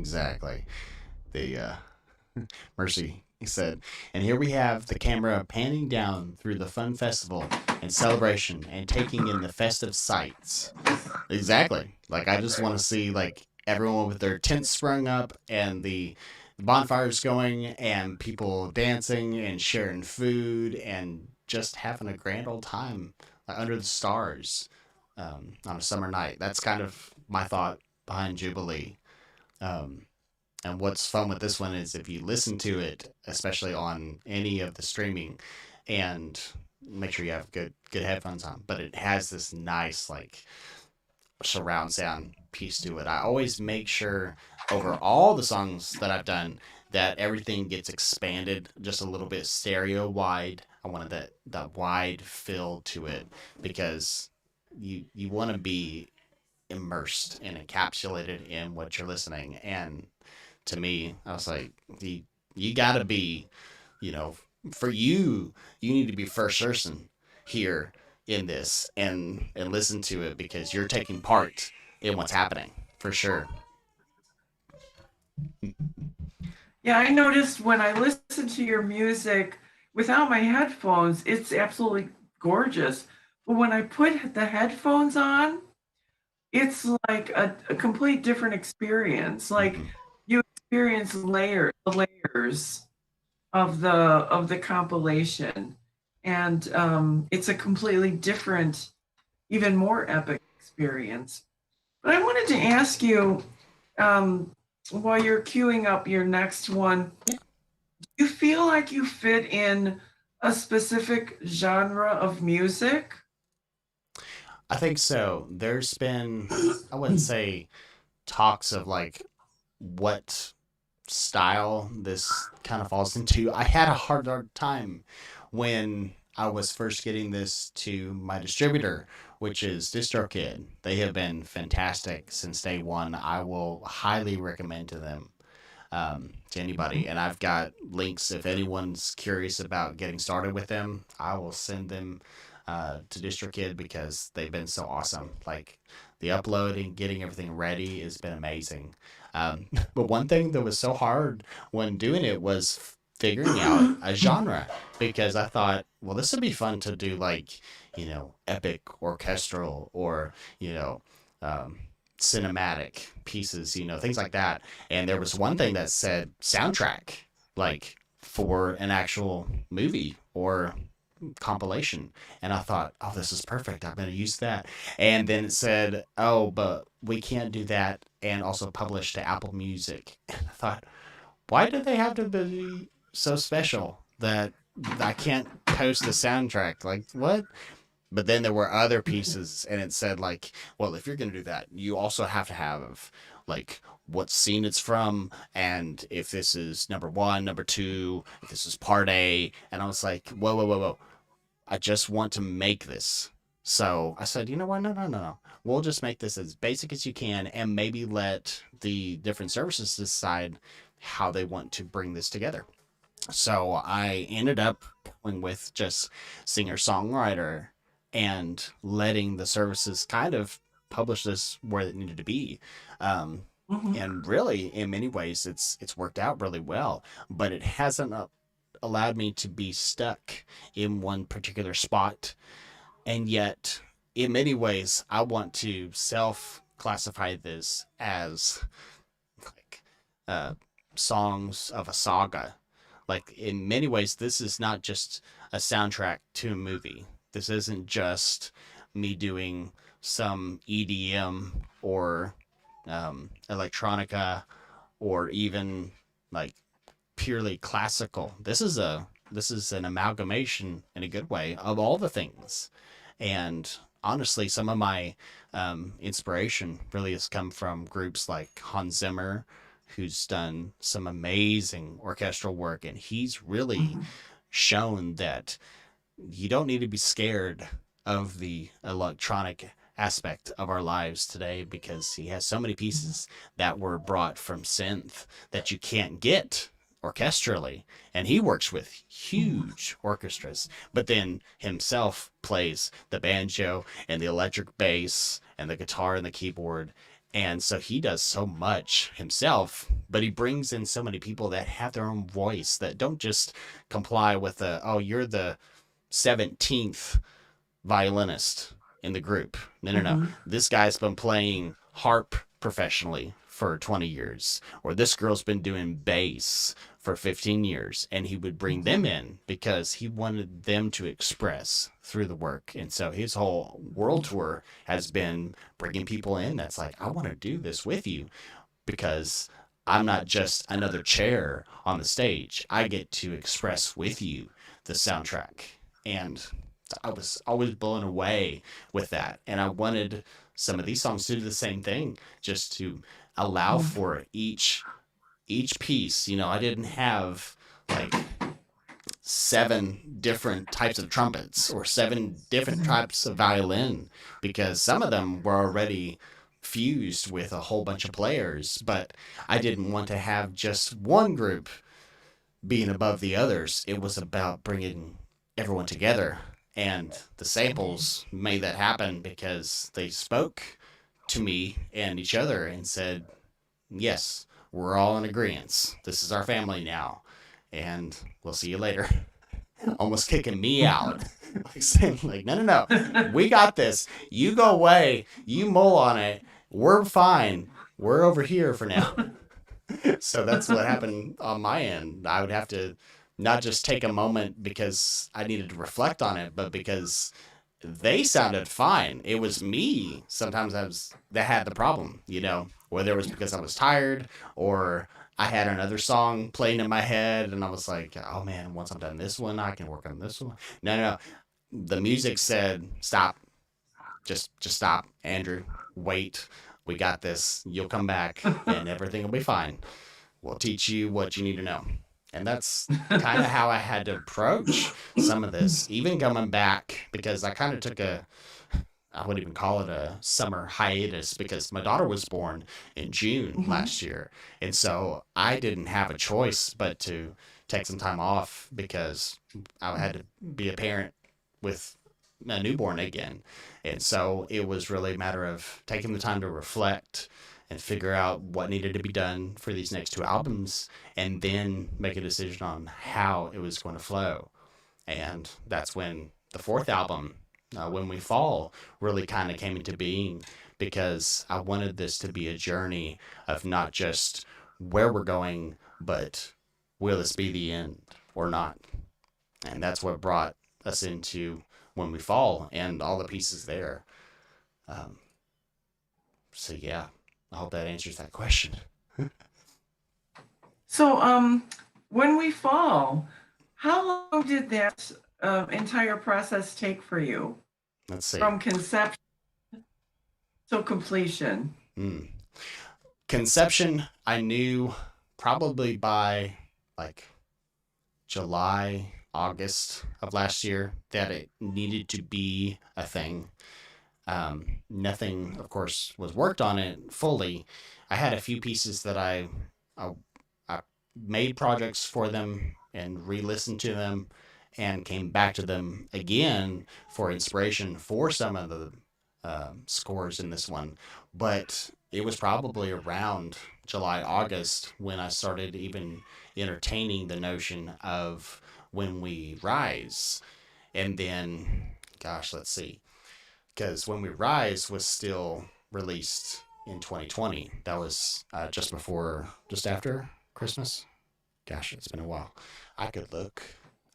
exactly. The Mercy, he said. And here we have the camera panning down through the fun festival and celebration and taking in the festive sights. Exactly. Like I just want to see like everyone with their tents sprung up and the bonfires going and people dancing and sharing food and just having a grand old time under the stars on a summer night. That's kind of my thought behind Jubilee. Um, and what's fun with this one is if you listen to it, especially on any of the streaming, and make sure you have good headphones on. But it has this nice like surround sound piece to it. I always make sure over all the songs that I've done that everything gets expanded just a little bit stereo wide. I wanted that wide feel to it because you want to be immersed and encapsulated in what you're listening. And to me, I was like, you gotta be, you know, for you, you need to be first person here in this and listen to it because you're taking part in what's happening for sure. Yeah, I noticed when I listen to your music without my headphones, it's absolutely gorgeous. But when I put the headphones on, it's like a complete different experience. Like Mm-hmm. you experience layers of the compilation, and it's a completely different, even more epic experience. But I wanted to ask you, um, while you're queuing up your next one, do you feel like you fit in a specific genre of music? I think so. There's been, I wouldn't say talks of like what style this kind of falls into. I had a hard time when I was first getting this to my distributor, which is DistroKid. They have been fantastic since day one. I will highly recommend to them to anybody. And I've got links if anyone's curious about getting started with them. I will send them to DistroKid because they've been so awesome. Like the uploading, getting everything ready has been amazing. But one thing that was so hard when doing it was figuring out a genre because I thought, well, this would be fun to do like, epic orchestral or, you know, um, cinematic pieces, things like that. And there was one thing that said soundtrack, like for an actual movie or compilation. And I thought, oh, this is perfect. I'm going to use that. And then it said, oh, but we can't do that and also publish to Apple Music. And I thought, why do they have to be so special that I can't post the soundtrack? Like, what? But then there were other pieces, and it said, like, well, if you're going to do that, you also have to have, like, what scene it's from, and if this is number one, number two, if this is part A. And I was like, whoa, whoa, whoa, whoa. I just want to make this. So I said, you know what? No, no, no, no. We'll just make this as basic as you can and maybe let the different services decide how they want to bring this together. So I ended up going with just singer songwriter and letting the services kind of publish this where it needed to be. Um, Mhm. and really, in many ways, it's worked out really well. But it hasn't allowed me to be stuck in one particular spot. And yet, in many ways, I want to self classify this as like uh, songs of a saga. Like in many ways, this is not just a soundtrack to a movie. This isn't just me doing some EDM or electronica or even like purely classical. This is an amalgamation in a good way of all the things. And honestly, some of my inspiration really has come from groups like Hans Zimmer, who's done some amazing orchestral work, and he's really Mhm. shown that you don't need to be scared of the electronic aspect of our lives today because he has so many pieces that were brought from synth that you can't get orchestrally, and he works with huge orchestras, but then himself plays the banjo and the electric bass and the guitar and the keyboard, And so he does so much himself, but he brings in so many people that have their own voice, that don't just comply with the, oh, you're the 17th violinist in the group. No, no, no. Mhm. This guy's been playing harp professionally for 20 years, or this girl's been doing bass for 15 years. And he would bring them Mhm. in because he wanted them to express through the work. And so his whole world tour has been bringing people in that's like, I want to do this with you because I'm not just another chair on the stage. I get to express with you the soundtrack. And I was always blown away with that. And I wanted some of these songs to do the same thing, just to allow Mhm. for each piece. I didn't have like 7 different types of trumpets or 7 different types of violin, because some of them were already fused with a whole bunch of players, but I didn't want to have just one group being above the others. It was about bringing everyone together. And the samples made that happen because they spoke to me and each other and said, yes, we're all in agreement. This is our family now. And we'll see you later. Almost kicking me out. Like saying, like, no, no, no. We got this. You go away. You mull on it. We're fine. We're over here for now. So that's what happened on my end. I would have to not just take a moment because I needed to reflect on it, but because they sounded fine. It was me sometimes that had the problem, whether it was because I was tired or I had another song playing in my head and I was like, oh man, once I'm done this one, I can work on this one. No, no, no. The music said, stop. Just stop, Andrew. Wait. We got this. You'll come back and everything will be fine. We'll teach you what you need to know. And that's kind of how I had to approach some of this, even coming back, because I kind of took I wouldn't even call it a summer hiatus, because my daughter was born in June Mhm. last year. And so I didn't have a choice but to take some time off because I had to be a parent with a newborn again. And so it was really a matter of taking the time to reflect and figure out what needed to be done for these next 2 albums and then make a decision on how it was going to flow. And that's when the fourth album, When We Fall, really kind of came into being, because I wanted this to be a journey of not just where we're going, but will this be the end or not? And that's what brought us into When We Fall and all the pieces there. Um, so, yeah, I hope that answers that question. So, when we fall, how long did that entire process take for you Let's see. from conception to completion? Mm. Conception, I knew probably by like July, August of last year that it needed to be a thing. Nothing, of course, was worked on it fully. I had a few pieces that I, I made projects for them and re-listened to them and came back to them again for inspiration for some of the scores in this one. But it was probably around July, August when I started even entertaining the notion of When We Rise. And then, gosh, let's see, because When We Rise was still released in 2020. That was just after Christmas. Gosh, it's been a while. I could look.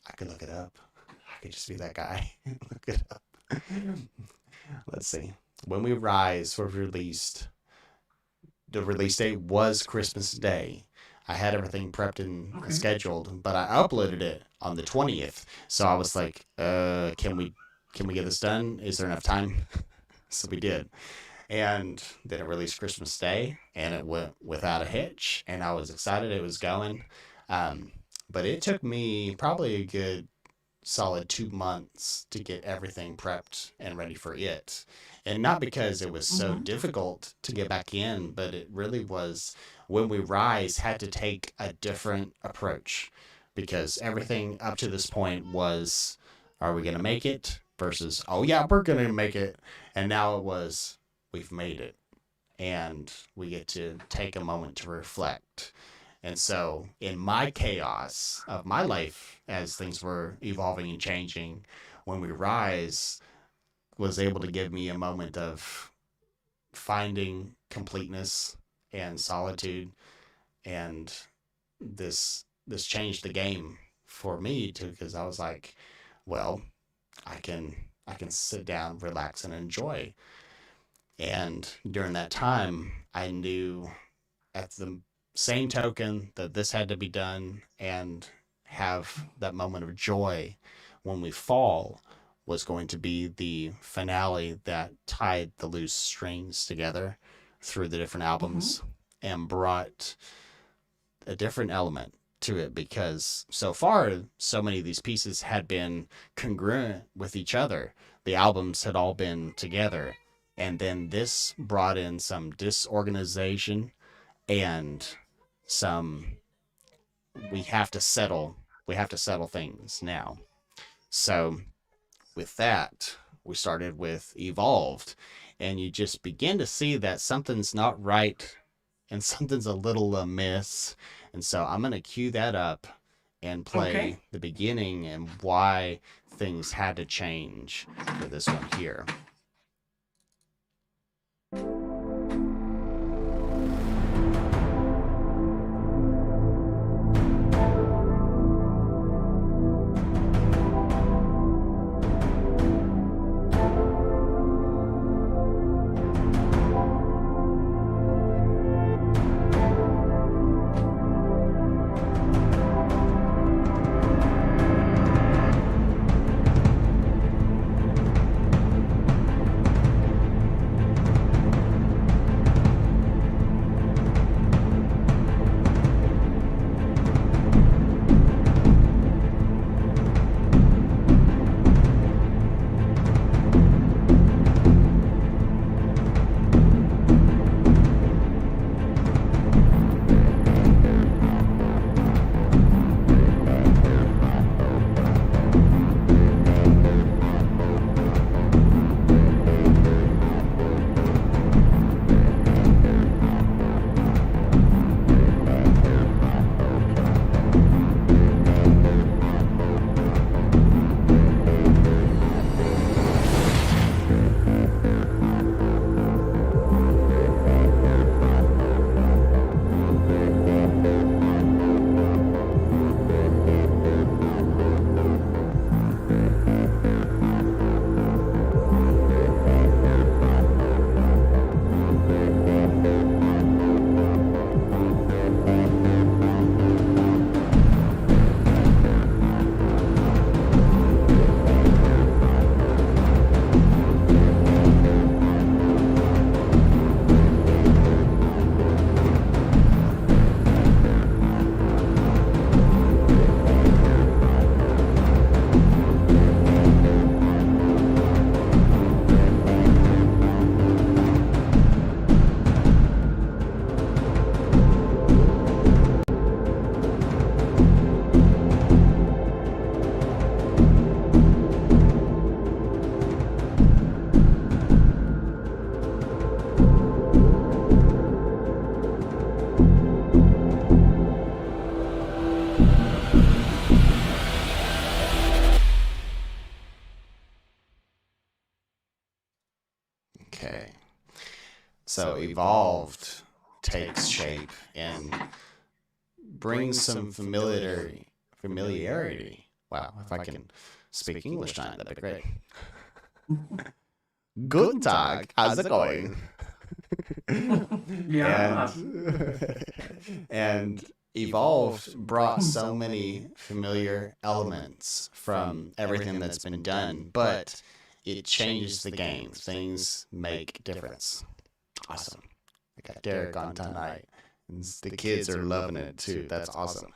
I could look it up. I could just be that guy. Look it up. Let's see. When We Rise was released. The release date was Christmas Day. I had everything prepped and Okay. scheduled, but I uploaded it on the 20th. So I was like, can we get this done? Is there enough time? So we did. And then it released Christmas Day, and it went without a hitch. And I was excited it was going. Um, but it took me probably a good solid 2 months to get everything prepped and ready for it. And not because it was so Mhm. difficult to get back in, but it really was. When We Rise had to take a different approach, because everything up to this point was, are we going to make it? Versus, oh yeah, we're going to make it. And now it was, we've made it. and we get to take a moment to reflect. And so, in my chaos of my life, as things were evolving and changing, when we rise was able to give me a moment of finding completeness and solitude, and this changed the game for me too, because I was like, well, I can sit down, relax, and enjoy. And during that time, I knew at the same token that this had to be done, and have that moment of joy when we fall was going to be the finale that tied the loose strings together through the different Mm-hmm. albums and brought a different element to it, because so far so many of these pieces had been congruent with each other. The albums had all been together, and then this brought in some disorganization and some we have to settle we have to settle things now. So with that, we started with Evolved, and you just begin to see that something's not right and something's a little amiss. And so I'm going to cue that up and Okay. play the beginning and why things had to change for this one here. Okay. So Evolved takes shape and brings some familiarity. Wow, if I can speak English time, that'd be great. Guten Tag, how's it going? Yeah. And Evolved brought so many familiar elements from everything that's been done, but it changes the game. Things make difference. Awesome. I got Derek on tonight. And the kids are loving it too. That's awesome.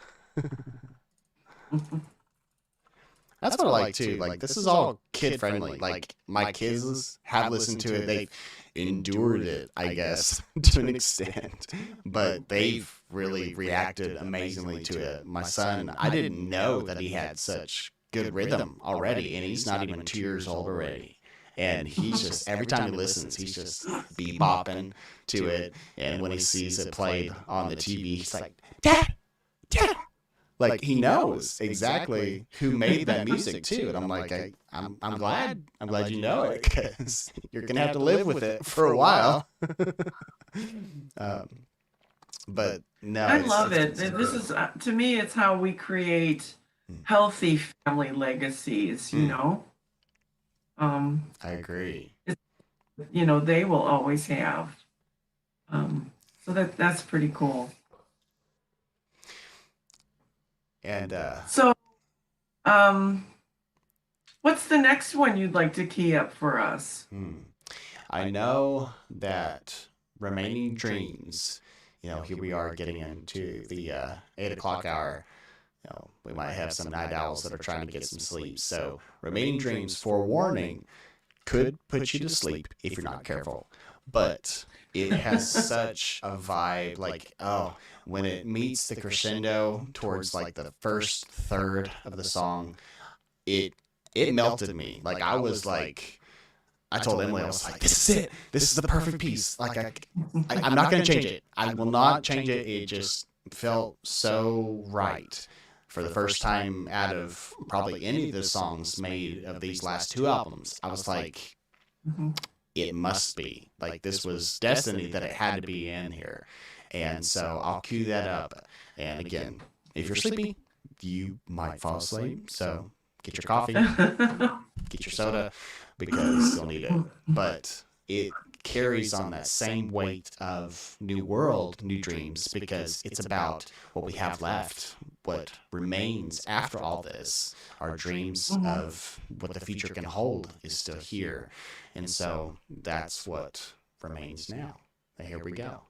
That's what I like too. Like, this is all kid friendly. Like, my kids have listened to it. They've endured it, I guess, to an extent. But they've really reacted amazingly to it. My son, I didn't know that he had such good rhythm already, and he's not even 2 years old already. And he's just, every time he listens, he's just bebopping to it. And when he sees it played on the TV, he's like, Dad, Dad. Like, he knows exactly who made that music too. And I'm like, I'm glad you know it, because you're going to have to live with it for a while. um, but no, I love it. This is, to me, it's how we create healthy family legacies, you know? I agree. You know, they will always have. So that's pretty cool. And So, what's the next one you'd like to key up for us? I know that Remaining Dreams, you know, here we are getting into the 8 o'clock hour. You know, we might have some night owls that are trying to get some sleep. So Remaining Dreams, forewarning, could put you to sleep if you're not careful. But it has such a vibe, like, oh, when it meets the crescendo towards like the first third of the song, it melted me. Like, I was like, I told Emily, I was like, this is it. This is the perfect piece. Like, I'm not going to change it. I will not change it. It just felt so right for the first time out of probably any of the songs made of these last two albums. I was like, it must be. Like, this was destiny that it had to be in here. And so I'll cue that up. And again, if you're sleepy, you might fall asleep. So get your coffee, get your soda, because you'll need it. But it carries on that same weight of New World, New Dreams, because it's about what we have left, what remains after all this. Our dreams of what the future can hold is still here. And so that's what remains now. And here we go.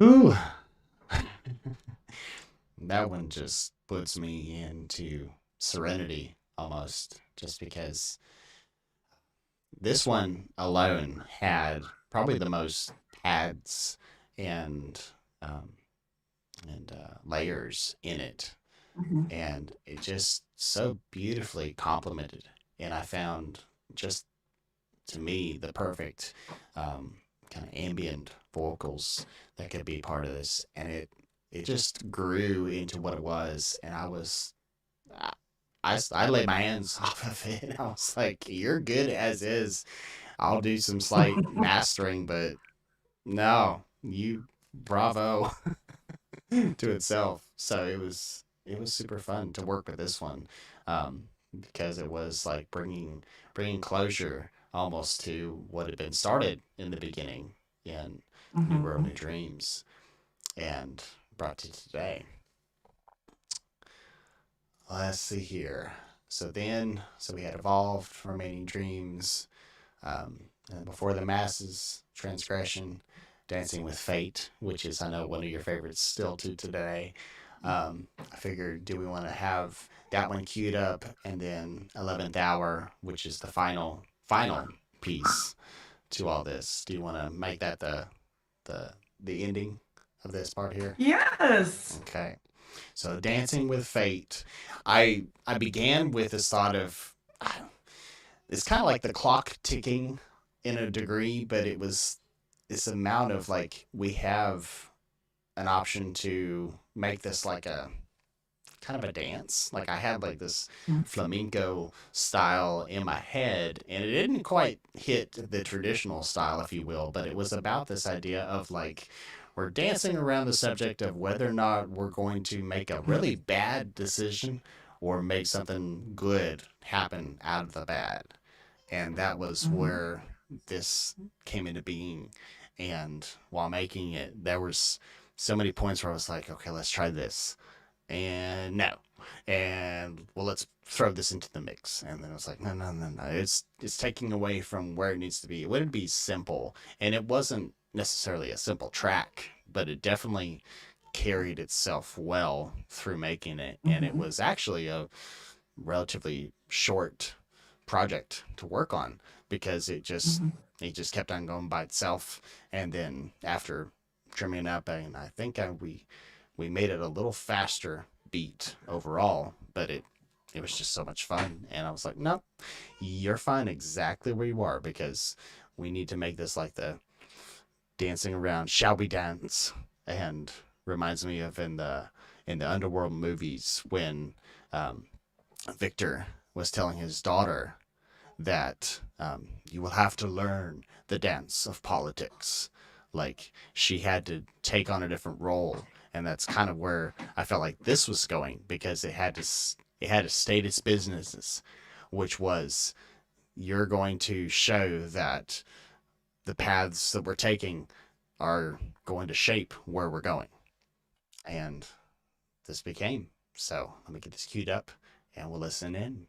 Ooh, that one just puts me into serenity almost, just because this one alone had probably the most pads and um, layers in it, Mhm. and it just so beautifully complemented. And I found just to me the perfect kind of ambient vocals that could be part of this, and it just grew into what it was, and I, I laid my hands off of it. I was like, "You're good as is. I'll do some slight mastering, but no, you bravo to itself." So it was super fun to work with this one, because it was like bringing closure almost to what had been started in the beginning in New World, Mhm. New Dreams, and brought to today. Let's see here. So we had Evolved, Remaining Dreams, and Before the Masses, Transgression, Dancing with Fate, which is, I know, one of your favorites still to today. I figured, do we want to have that one queued up, and then 11th Hour, which is the final piece to all this? Do you want to make that the the ending of this part here? Yes. Okay. So Dancing with Fate, I began with this thought of, it's kind of like the clock ticking in a degree, but it was this amount of like, we have an option to make this like a kind of a dance. Like, I had like this flamenco style in my head, and it didn't quite hit the traditional style, if you will, but it was about this idea of like, we're dancing around the subject of whether or not we're going to make a really bad decision or make something good happen out of the bad. And that was Mhm. where this came into being. And while making it, there was so many points where I was like, okay, let's try this, and no, and well, let's throw this into the mix. And then I was like, no, no, no, no, it's taking away from where it needs to be. It wouldn't be simple, and it wasn't necessarily a simple track, but it definitely carried itself well through making it. And it Mhm. was actually a relatively short project to work on, because Mhm. it just kept on going by itself. And then after trimming it up, and I think we made it a little faster beat overall, but it was just so much fun. And I was like, nope, you're fine exactly where you are, because we need to make this like the dancing around, shall we dance? And reminds me of in the underworld movies, when um, Victor was telling his daughter that, you will have to learn the dance of politics. Like, she had to take on a different role, and that's kind of where I felt like this was going, because it had to state its businesses, which was, you're going to show that the paths that we're taking are going to shape where we're going, and this became. So let me get this queued up, and we'll listen in.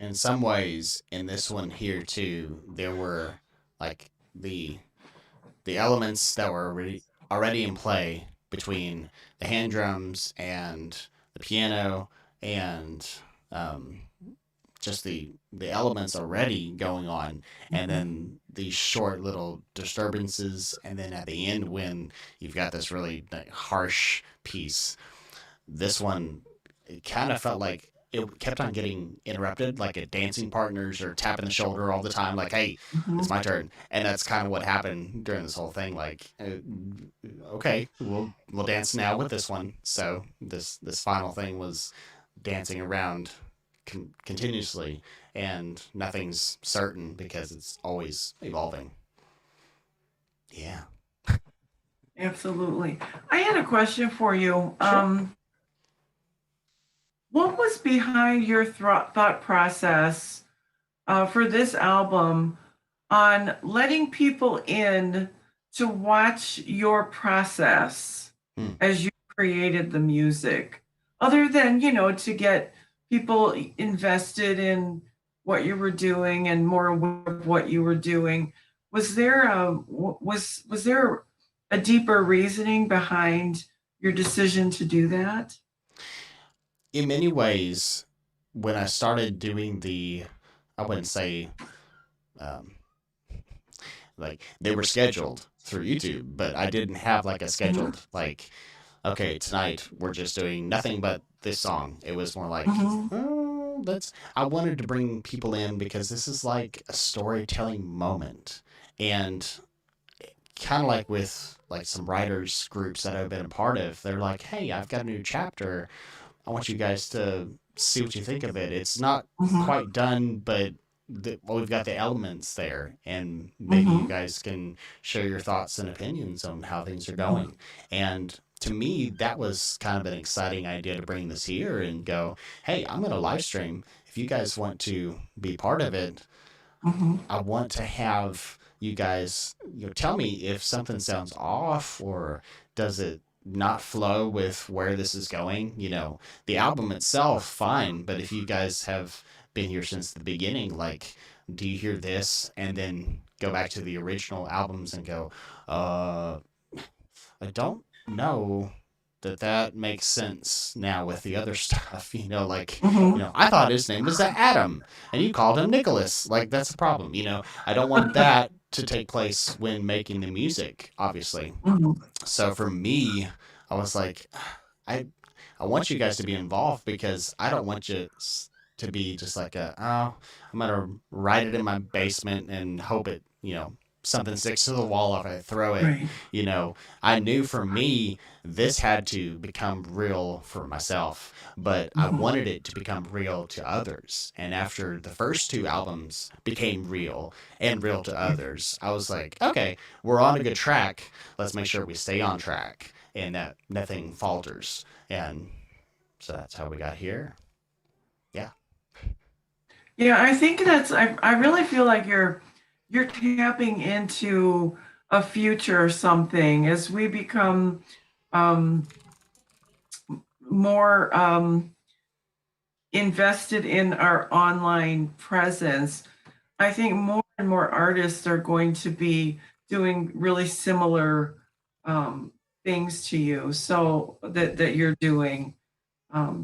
in some ways, in this one here too, there were like the elements that were already in play between the hand drums and the piano and um, just the elements already going on, and Mhm. then these short little disturbances, and then at the end when you've got this really like, harsh piece. This one, it kind of felt like it kept on getting interrupted, like a dancing partners or tapping the shoulder all the time, like, "Hey, it's Mhm. my turn," and that's kind of what happened during this whole thing. Like, okay, we'll dance now with this one. So this final thing was dancing around continuously, and nothing's certain because it's always evolving. Yeah. Absolutely. I had a question for you. Sure. What was behind your thought process for this album on letting people in to watch your process Hmm. as you created the music, other than, to get people invested in what you were doing and more aware of what you were doing? Was there a deeper reasoning behind your decision to do that? In many ways, when I started doing I wouldn't say um, like they were scheduled through YouTube, but I didn't have like a Mhm. scheduled like, okay, tonight we're just doing nothing but this song. It was more like, Mhm. oh, let's. I wanted to bring people in because this is like a storytelling moment, and kind of like with like some writers groups that I've been a part of, they're like, hey, I've got a new chapter. I want you guys to see what you think of it. It's not Mhm. quite done, but well, we've got the elements there, and maybe you Mhm. guys can share your thoughts and opinions on how things are Mhm. going. And to me, that was kind of an exciting idea to bring this here and go, hey, I'm going to live stream. If you guys want to be part of it, Mhm. I want to have you guys, tell me if something sounds off or does it not flow with where this is going. The album itself, fine, but if you guys have been here since the beginning, like, do you hear this and then go back to the original albums and go, uh, I don't know that makes sense now with the other stuff. Like, Mhm. I thought his name was Adam, and you called him Nicholas. Like, that's a problem. I don't want that to take place when making the music, obviously. Mhm. So for me, I was like, I I want you guys to be involved because I don't want you to be just like I'm gonna write it in my basement and hope it, something sticks to the wall if I throw it. Right. You know, I knew for me this had to become real for myself, but I Mhm. wanted it to become real to others. And after the first two albums became real and real to others, I was like, okay, we're on a good track. Let's make sure we stay on track and that nothing falters. And so that's how we got here. Yeah. Yeah, I think I really feel like you're tapping into a future or something as we become um, more invested in our online presence. I think more and more artists are going to be doing really similar um, things to you, so that you're doing,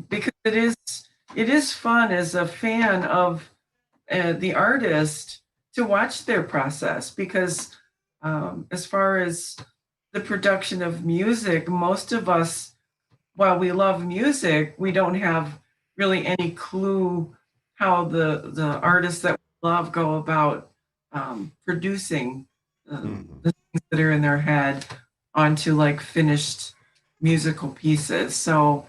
because it is fun as a fan of the artist to watch their process, because as far as the production of music, most of us, while we love music, we don't have really any clue how the artists that we love go about producing Mm-hmm. the things that are in their head onto like finished musical pieces. So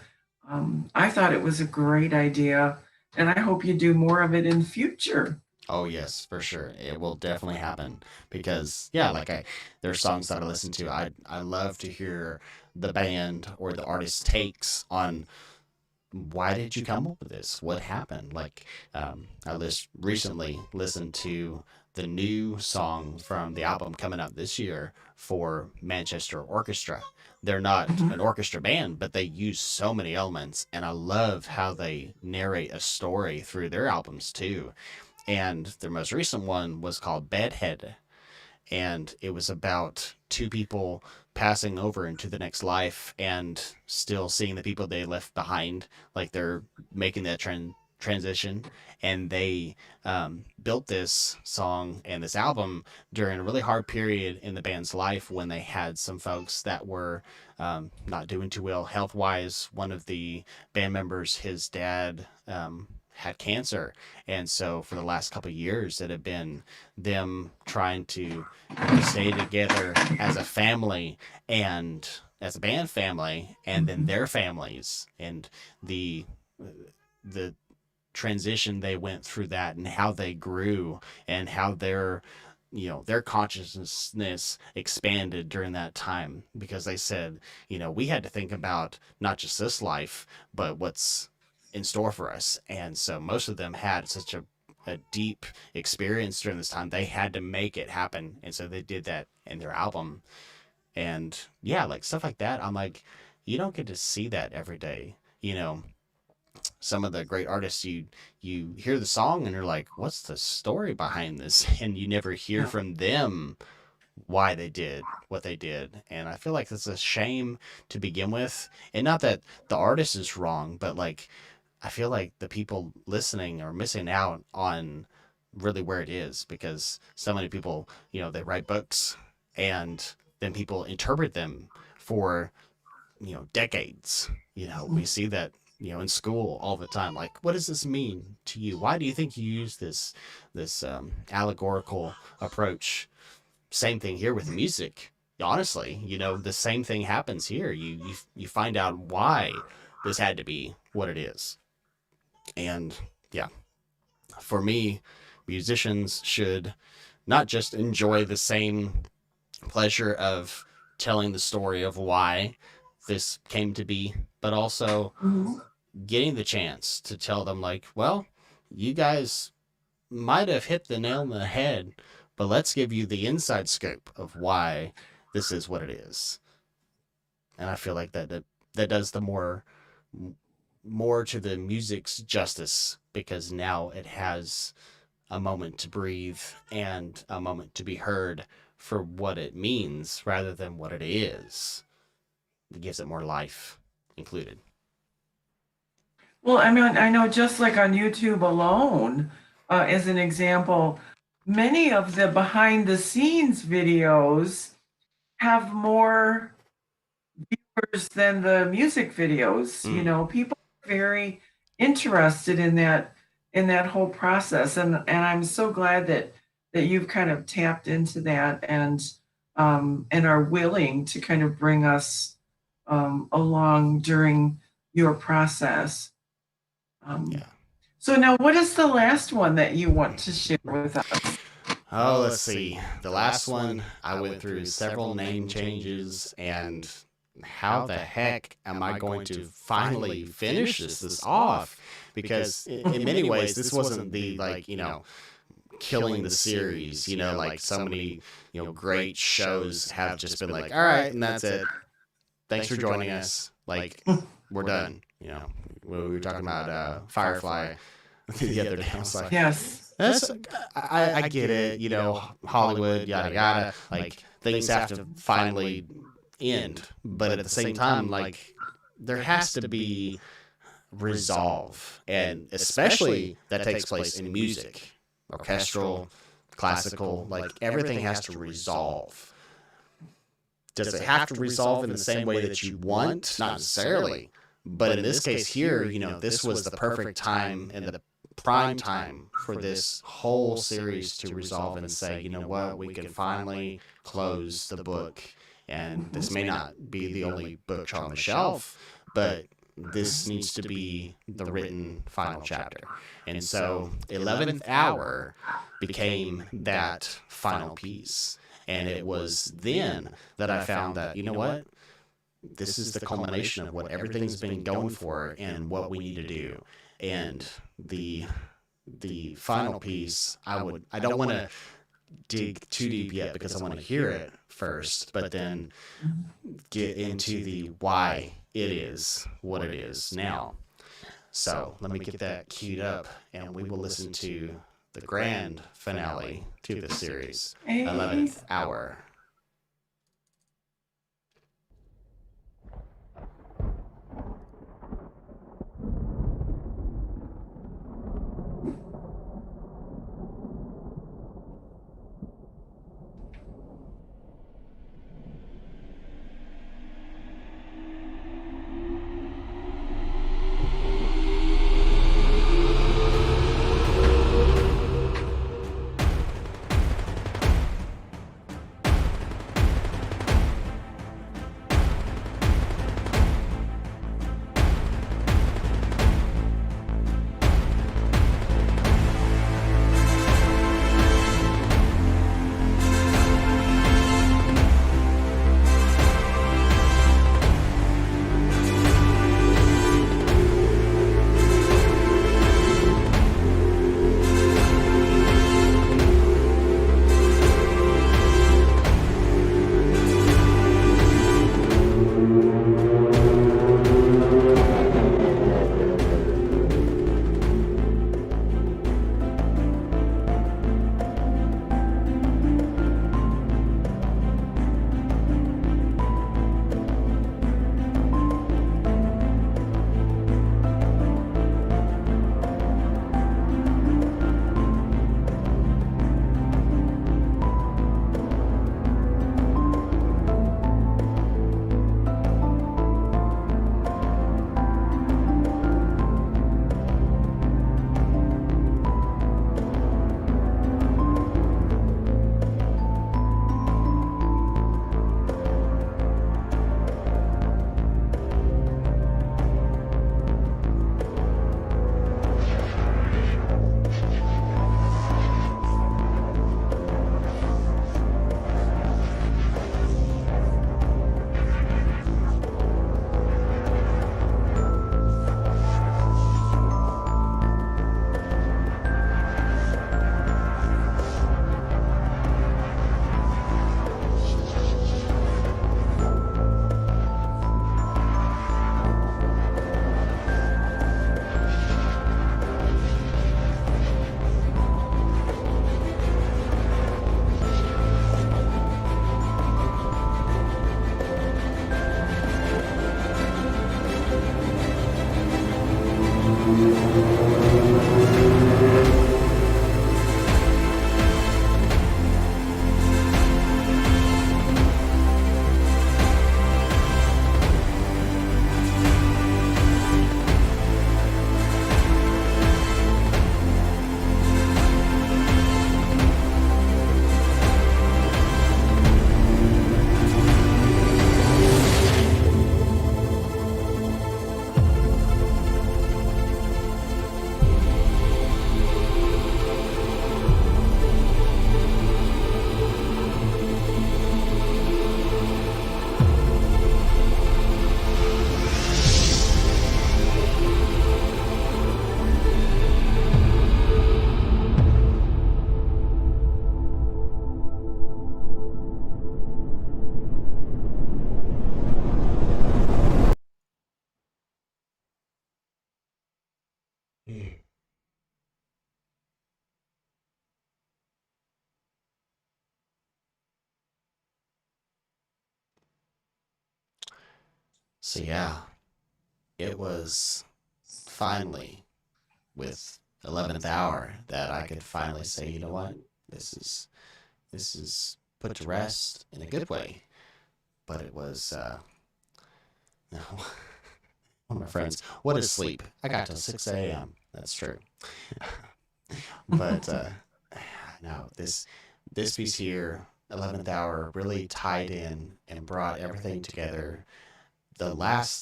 I thought it was a great idea, and I hope you do more of it in future. Oh yes, for sure. It will definitely happen because yeah, like there's songs that I listen to. I love to hear the band or the artist's takes on why did you come up with this? What happened? Like, I recently listened to the new song from the album coming out this year for Manchester Orchestra. They're not Mhm. an orchestra band, but they use so many elements, and I love how they narrate a story through their albums too. And their most recent one was called Bedhead, and it was about two people passing over into the next life and still seeing the people they left behind, like they're making that transition. And they built this song and this album during a really hard period in the band's life when they had some folks that were not doing too well health wise. One of the band members, his dad, had cancer, and so for the last couple of years it had been them trying to stay together as a family and as a band family, and then Mhm. their families, and the the transition they went through that, and how they grew, and how their consciousness expanded during that time, because they said, we had to think about not just this life but what's in store for us. And so most of them had such a deep experience during this time, they had to make it happen, and so they did that in their album. And yeah, like stuff like that, I'm like, you don't get to see that every day. Some of the great artists, you hear the song and you're like, what's the story behind this? And you never hear Yeah. from them why they did what they did. And I feel like that's a shame to begin with. And not that the artist is wrong, but like, I feel like the people listening are missing out on really where it is, because so many people, they write books and then people interpret them for, decades. We see that, in school all the time. Like, what does this mean to you? Why do you think you use this allegorical approach? Same thing here with music. Honestly, the same thing happens here. You find out why this had to be what it is. And yeah, for me, musicians should not just enjoy the same pleasure of telling the story of why this came to be, but also Mhm. getting the chance to tell them, like, well, you guys might have hit the nail on the head, but let's give you the inside scoop of why this is what it is. And I feel like that does the more to the music's justice, because now it has a moment to breathe and a moment to be heard for what it means rather than what it is. It gives it more life included. Well, I mean, I know just like on YouTube alone, as an example, many of the behind the scenes videos have more viewers than the music videos. Mm, People are very interested in that whole process, and I'm so glad that you've kind of tapped into that and are willing to kind of bring us along during your process. Um, yeah. so now, what is the last one that you want to share with us? Oh, let's see. The last one, I went through several name changes, and how the heck am I going to finally finish this off? Because in many ways, this wasn't the, like, killing the series. Like so many, great shows have just been like, all right, and that's it. Thanks for joining us. Like, we're done. We were talking about Firefly the other day. I was like, Yes. that's I get it. Hollywood, yada yada. Like, things have to finally end, but at the same time, like, there has to be resolve, and especially that takes place in music, orchestral, classical. Like, everything has to resolve. Does it have to resolve in the same way that you want? Not necessarily. But in this case here, this was the perfect time and the prime time for this whole series to resolve and say, you know what, we can finally close the book. And this may not be the only book on the shelf, but this needs to be the written final chapter. And so 11th Hour became that final piece. And it was then that I found that, you know what? this is the culmination of what everything's been going for and what we need to do. And the final piece, I don't want to dig too deep yet because I want to hear it first, but then get into the why it is what it is now. So let me get that queued up, and we will listen to the grand finale to the series, 11th Hour. So yeah, it was finally with 11th Hour that I could finally say, you know what, this is put to rest in a good way. But it was no, one of my friends, what is sleep? I got till 6 a.m. That's true. But no, this piece here, 11th Hour, really tied in and brought everything together.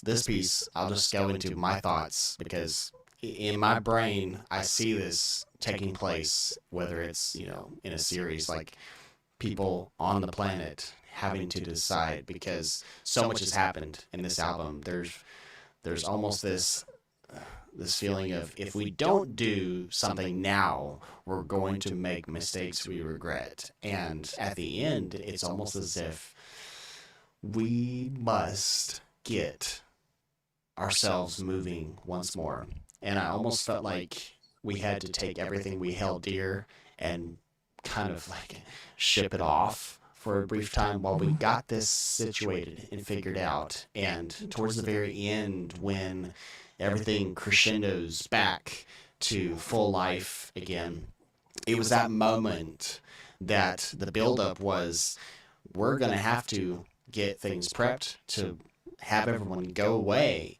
This piece, I'll just go into my thoughts because in my brain, I see this taking place, whether it's, in a series like people on the planet having to decide because so much has happened in this album. There's almost this feeling of if we don't do something now, we're going to make mistakes we regret. And at the end, it's almost as if we must get ourselves moving once more. And I almost felt like we had to take everything we held dear and kind of like ship it off for a brief time while we got this situated and figured out. And towards the very end, when everything crescendos back to full life again, it was that moment that the buildup was we're going to have to get things prepped to have everyone go away,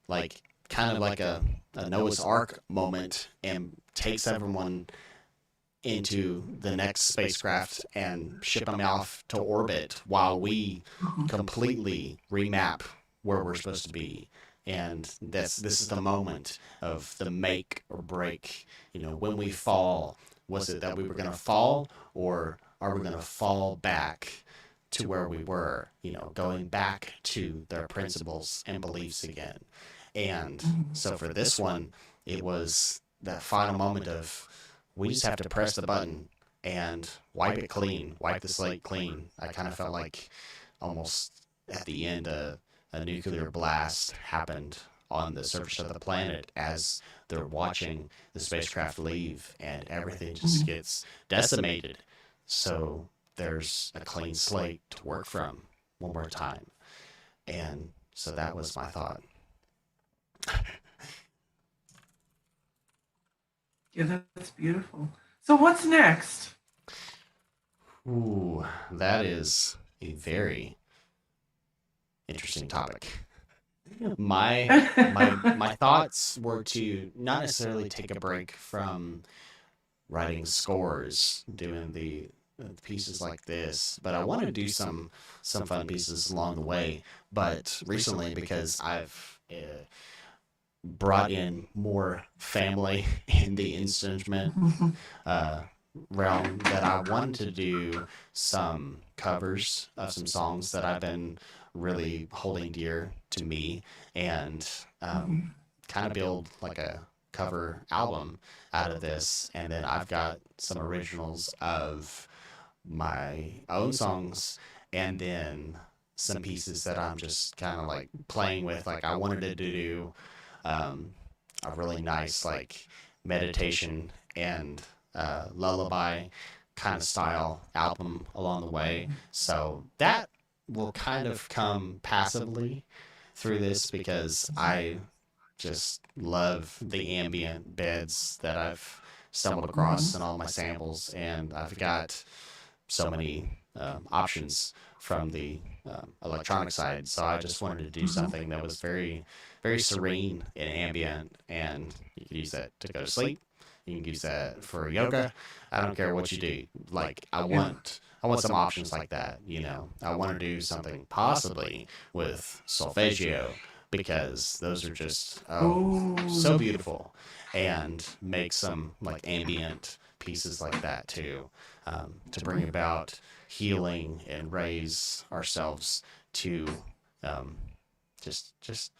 like kind of like a Noah's Ark moment, and takes everyone into the next spacecraft and ship them off to orbit while we completely remap where we're supposed to be. And this is the moment of the make or break. You know, when we fall, was it that we were going to fall, or are we going to fall back to where we were? You know, going back to their principles and beliefs again. And so for this one, it was that final moment of we just have to press the button and wipe it clean, wipe the slate clean. I kind of felt like almost at the end a nuclear blast happened on the surface of the planet as they're watching the spacecraft leave, and everything just gets decimated. So there's a clean slate to work from one more time. And so that was my thought. Yeah, that's beautiful. So what's next? Ooh, that is a very interesting topic. My thoughts were to not necessarily take a break from writing scores, doing the pieces like this, but I want to do some fun pieces along the way. But recently, because I've brought in more family in the instrument uh, realm, that I wanted to do some covers of some songs that I've been really holding dear to me, and kind of build like a cover album out of this. And then I've got some originals of my own songs, and then some pieces that I'm just kind of like playing with. Like I wanted to do um, a really nice like meditation and lullaby kind of style album along the way. So that will kind of come passively through this because I just love the ambient beds that I've stumbled across in all my samples, and I've got so many options from the electronic side. So I just wanted to do something that was very, very serene and ambient, and you can use that to go to sleep. You can use that for yoga. I don't care what you do. Like I want some options like that. You know, I want to do something possibly with solfeggio because those are just so beautiful, and make some like ambient pieces like that too, to bring about healing and raise ourselves to um, just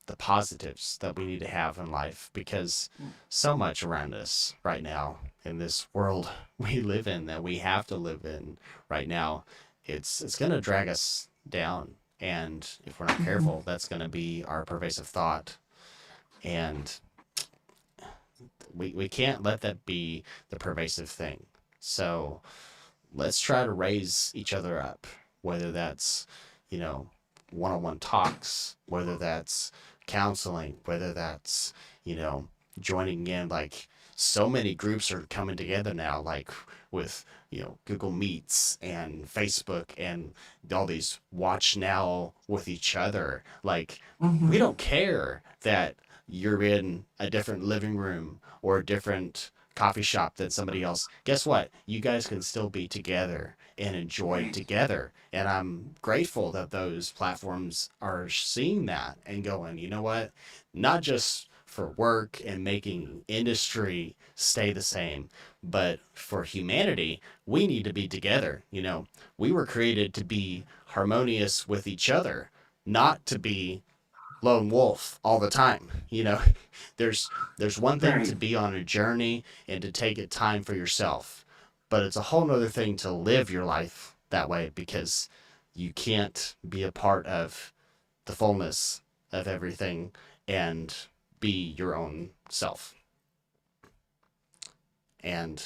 the positives that we need to have in life, because so much around us right now in this world we live in, that we have to live in right now, it's going to drag us down, and if we're not careful, that's going to be our pervasive thought. And we can't let that be the pervasive thing. So let's try to raise each other up, whether that's, you know, one-on-one talks, whether that's counseling, whether that's, you know, joining in. Like so many groups are coming together now, like with, you know, Google Meets and Facebook and all these watch now with each other. Like we don't care that you're in a different living room or a different coffee shop than somebody else. Guess what? You guys can still be together and enjoy together. And I'm grateful that those platforms are seeing that and going, you know what? Not just for work and making industry stay the same. But for humanity, we need to be together. We were created to be harmonious with each other, not to be lone wolf all the time. There's one thing Right. to be on a journey and to take it time for yourself, but it's a whole nother thing to live your life that way, because you can't be a part of the fullness of everything and be your own self. And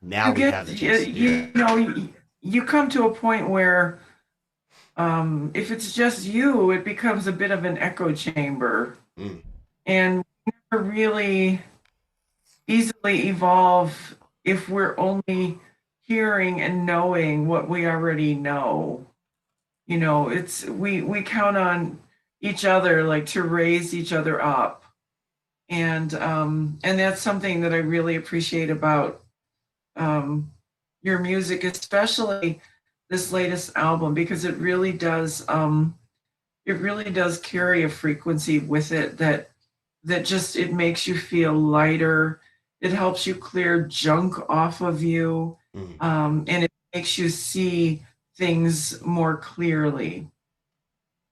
now You we get, have the chance to do that. you come to a point where if it's just you, it becomes a bit of an echo chamber, Mm, and we never really easily evolve if we're only hearing and knowing what we already know. It's we count on each other, like, to raise each other up, and that's something that I really appreciate about um, your music, especially this latest album, because it really does carry a frequency with it that just, it makes you feel lighter. It helps you clear junk off of you, mm. and it makes you see things more clearly.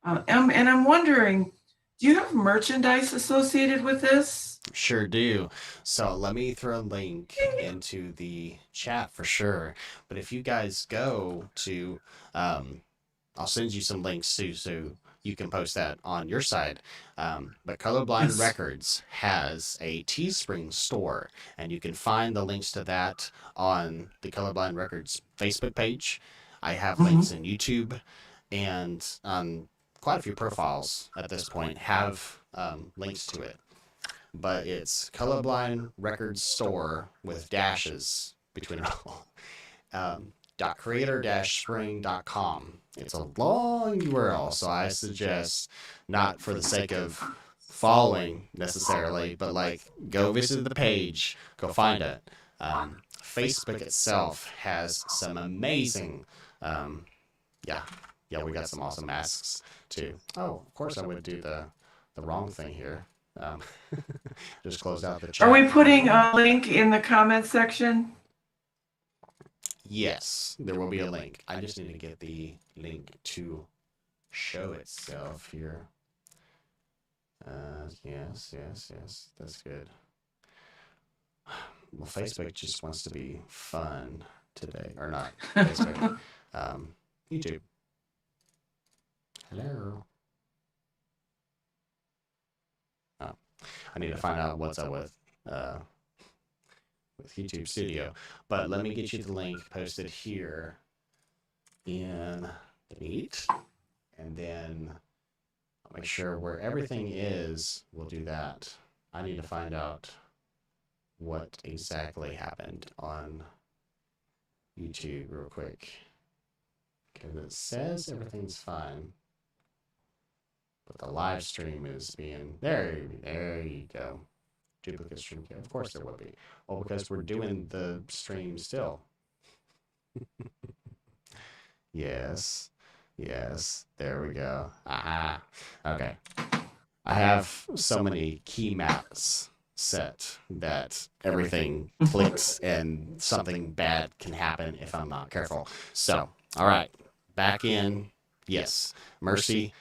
And I'm wondering, do you have merchandise associated with this? Sure do. So let me throw a link into the chat for sure. But if you guys go to, I'll send you some links too, so you can post that on your side. But Colorblind Yes. Records has a Teespring store, and you can find the links to that on the Colorblind Records Facebook page. I have links Mhm. in YouTube, and quite a few profiles at this point have links to it. But it's Colorblind Records Store with dashes between it all. .creator-spring.com. It's a long URL, so I suggest, not for the sake of following necessarily, but like, go visit the page, go find it. Facebook itself has some amazing, um, yeah, yeah, we got some awesome masks too. Oh, of course I would do the wrong thing here. Um, just closed out the Are chat. we putting a link in the comment section? Yes, there will be a link. I just need to get the link to show itself here. Yes, yes, yes. That's good. Well, Facebook just wants to be fun today, or not Facebook. YouTube. Hello. Oh, I need to find out what's up with YouTube Studio. But let me get you the link posted here in the Meet, and then I'll make sure where everything is, we'll do that. I need to find out what exactly happened on YouTube real quick, because it says everything's fine, but the live stream is being there. You go. Duplicate stream. Of course there will be. Well, because we're doing the stream still. Yes. Yes. There we go. Aha. Okay. I have so many key maps set that everything clicks and something bad can happen if I'm not careful. So, all right, back in. Yes, Mercy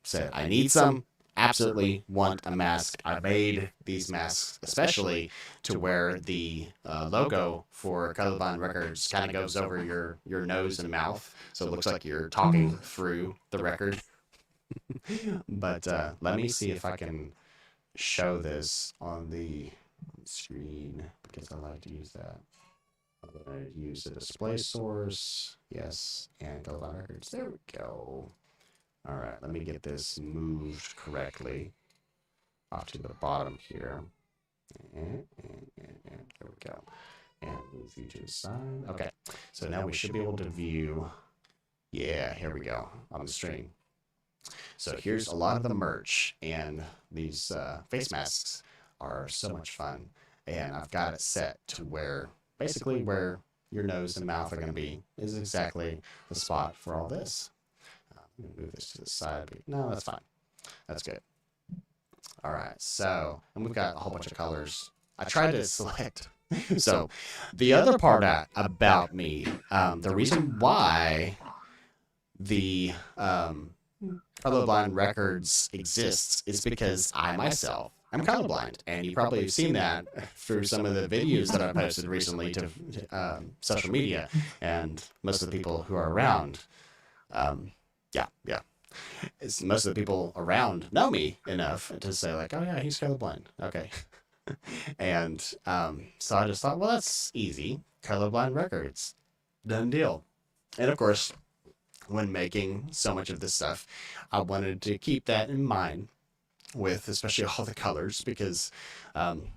said, I need some. Absolutely want a mask. I made these masks especially to where the logo for Colorblind Records kind of goes over your nose and mouth, so it looks like you're talking through the record. But let me see if I can show this on the screen, because I like to use that. I'm going to use the display source. Yes, and go on records. There we go. All right, let me get this moved correctly off to the bottom here. And there we go. And move you to the side. Okay, so now we should be able to view. Yeah, here we go on the stream. So here's a lot of the merch, and these face masks are so much fun. And I've got it set to where basically where your nose and mouth are going to be is exactly the spot for all this. I'm going to move this to the side. No, that's fine. That's good. All right. So, and we've got a whole bunch of colors. I tried to select. So, the other part about me, the reason why the Colorblind Records exists is because I myself am colorblind, and you probably have seen that through some of the videos that I posted recently to social media, and most of the people who are around, um, yeah, it's most of the people around know me enough to say like, oh yeah, he's colorblind. Okay, and so I just thought, well, that's easy. Colorblind Records, done deal. And of course, when making so much of this stuff, I wanted to keep that in mind with especially all the colors because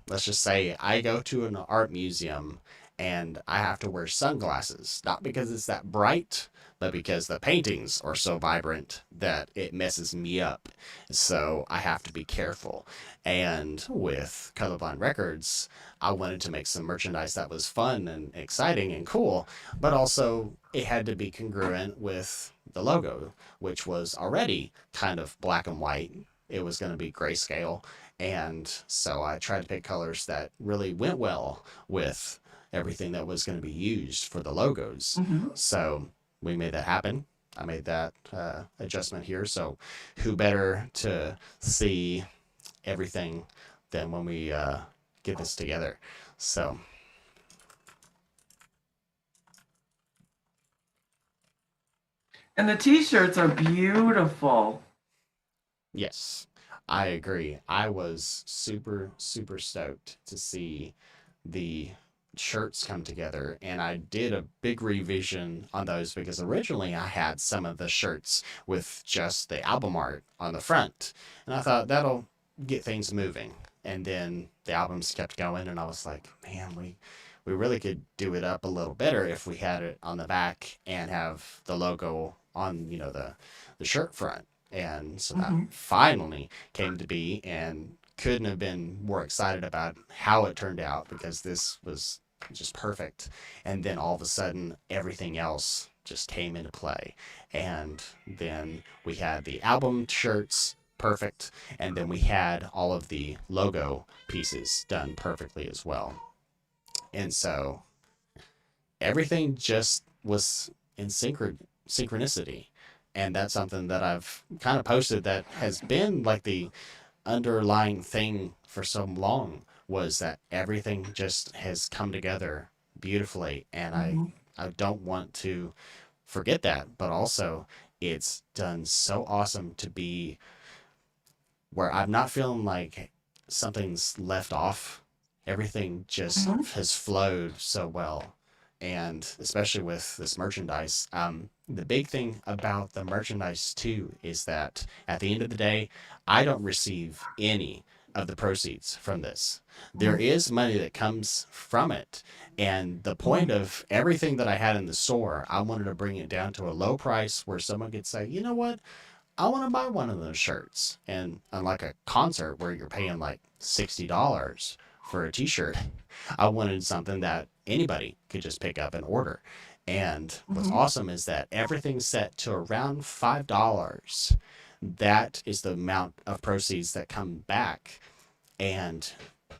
let's just say I go to an art museum and I have to wear sunglasses, not because it's that bright, but because the paintings are so vibrant that it messes me up. So I have to be careful. And with Colorblind Records, I wanted to make some merchandise that was fun and exciting and cool, but also it had to be congruent with the logo, which was already kind of black and white. It was going to be grayscale. And so I tried to pick colors that really went well with everything that was going to be used for the logos. Mm-hmm. So we made that happen. I made that adjustment here. So who better to see everything than when we get this together? So And the t-shirts are beautiful. yes, I agree. I was super, super stoked to see the shirts come together, and I did a big revision on those because originally I had some of the shirts with just the album art on the front, and I thought that'll get things moving. And then the albums kept going, and I was like, man, we really could do it up a little better if we had it on the back and have the logo on, the shirt front. And so that Mm-hmm. finally came to be, and couldn't have been more excited about how it turned out because this was just perfect. And then all of a sudden, everything else just came into play. And then we had the album shirts perfect, and then we had all of the logo pieces done perfectly as well. And so everything just was in synchronicity. And that's something that I've kind of posted that has been like the underlying thing for so long, was that everything just has come together beautifully, and I Mm-hmm. I don't want to forget that, but also it's done so awesome to be where I'm not feeling like something's left off. Everything just Mm-hmm. has flowed so well. And especially with this merchandise, the big thing about the merchandise too is that at the end of the day, I don't receive any of the proceeds from this. There is money that comes from it. And the point of everything that I had in the store, I wanted to bring it down to a low price where someone could say, you know what? I want to buy one of those shirts. And unlike a concert where you're paying like $60 for a t-shirt, I wanted something that anybody could just pick up and order. And what's Mm-hmm. awesome is that everything's set to around $5. That is the amount of proceeds that come back. And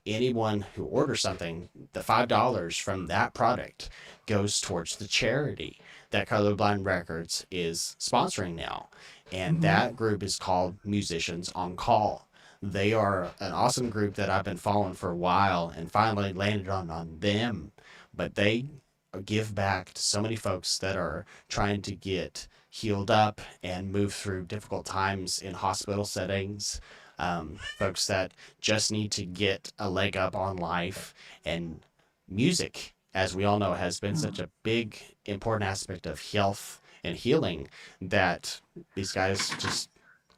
anyone who orders something, the $5 from that product goes towards the charity that Colorblind Records is sponsoring now. And Mm-hmm. that group is called Musicians on Call. They are an awesome group that I've been following for a while and finally landed on them. But they give back to so many folks that are trying to get healed up and move through difficult times in hospital settings. Folks that just need to get a leg up on life. And music, as we all know, has been such a big, important aspect of health and healing that these guys just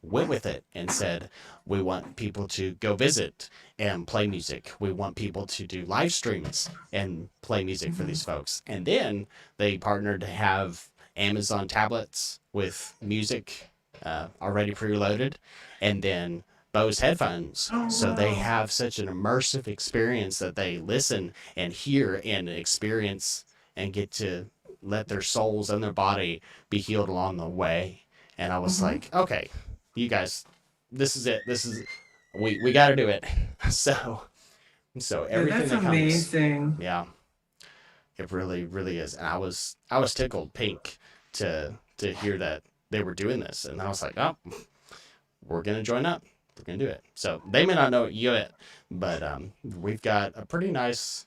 went with it and said, we want people to go visit and play music. We want people to do live streams and play music for Mm-hmm. these folks. And then they partnered to have Amazon tablets with music already preloaded, and then Bose headphones. Oh, So they wow. have such an immersive experience that they listen and hear and experience and get to let their souls and their body be healed along the way. And I was Mm-hmm. like, okay, you guys, this is it. This is we got to do it. So everything That's that comes, amazing. yeah, it really really is. And I was tickled pink to hear that they were doing this, and I was like, oh, we're gonna join up. We're gonna do it. So they may not know it yet, but we've got a pretty nice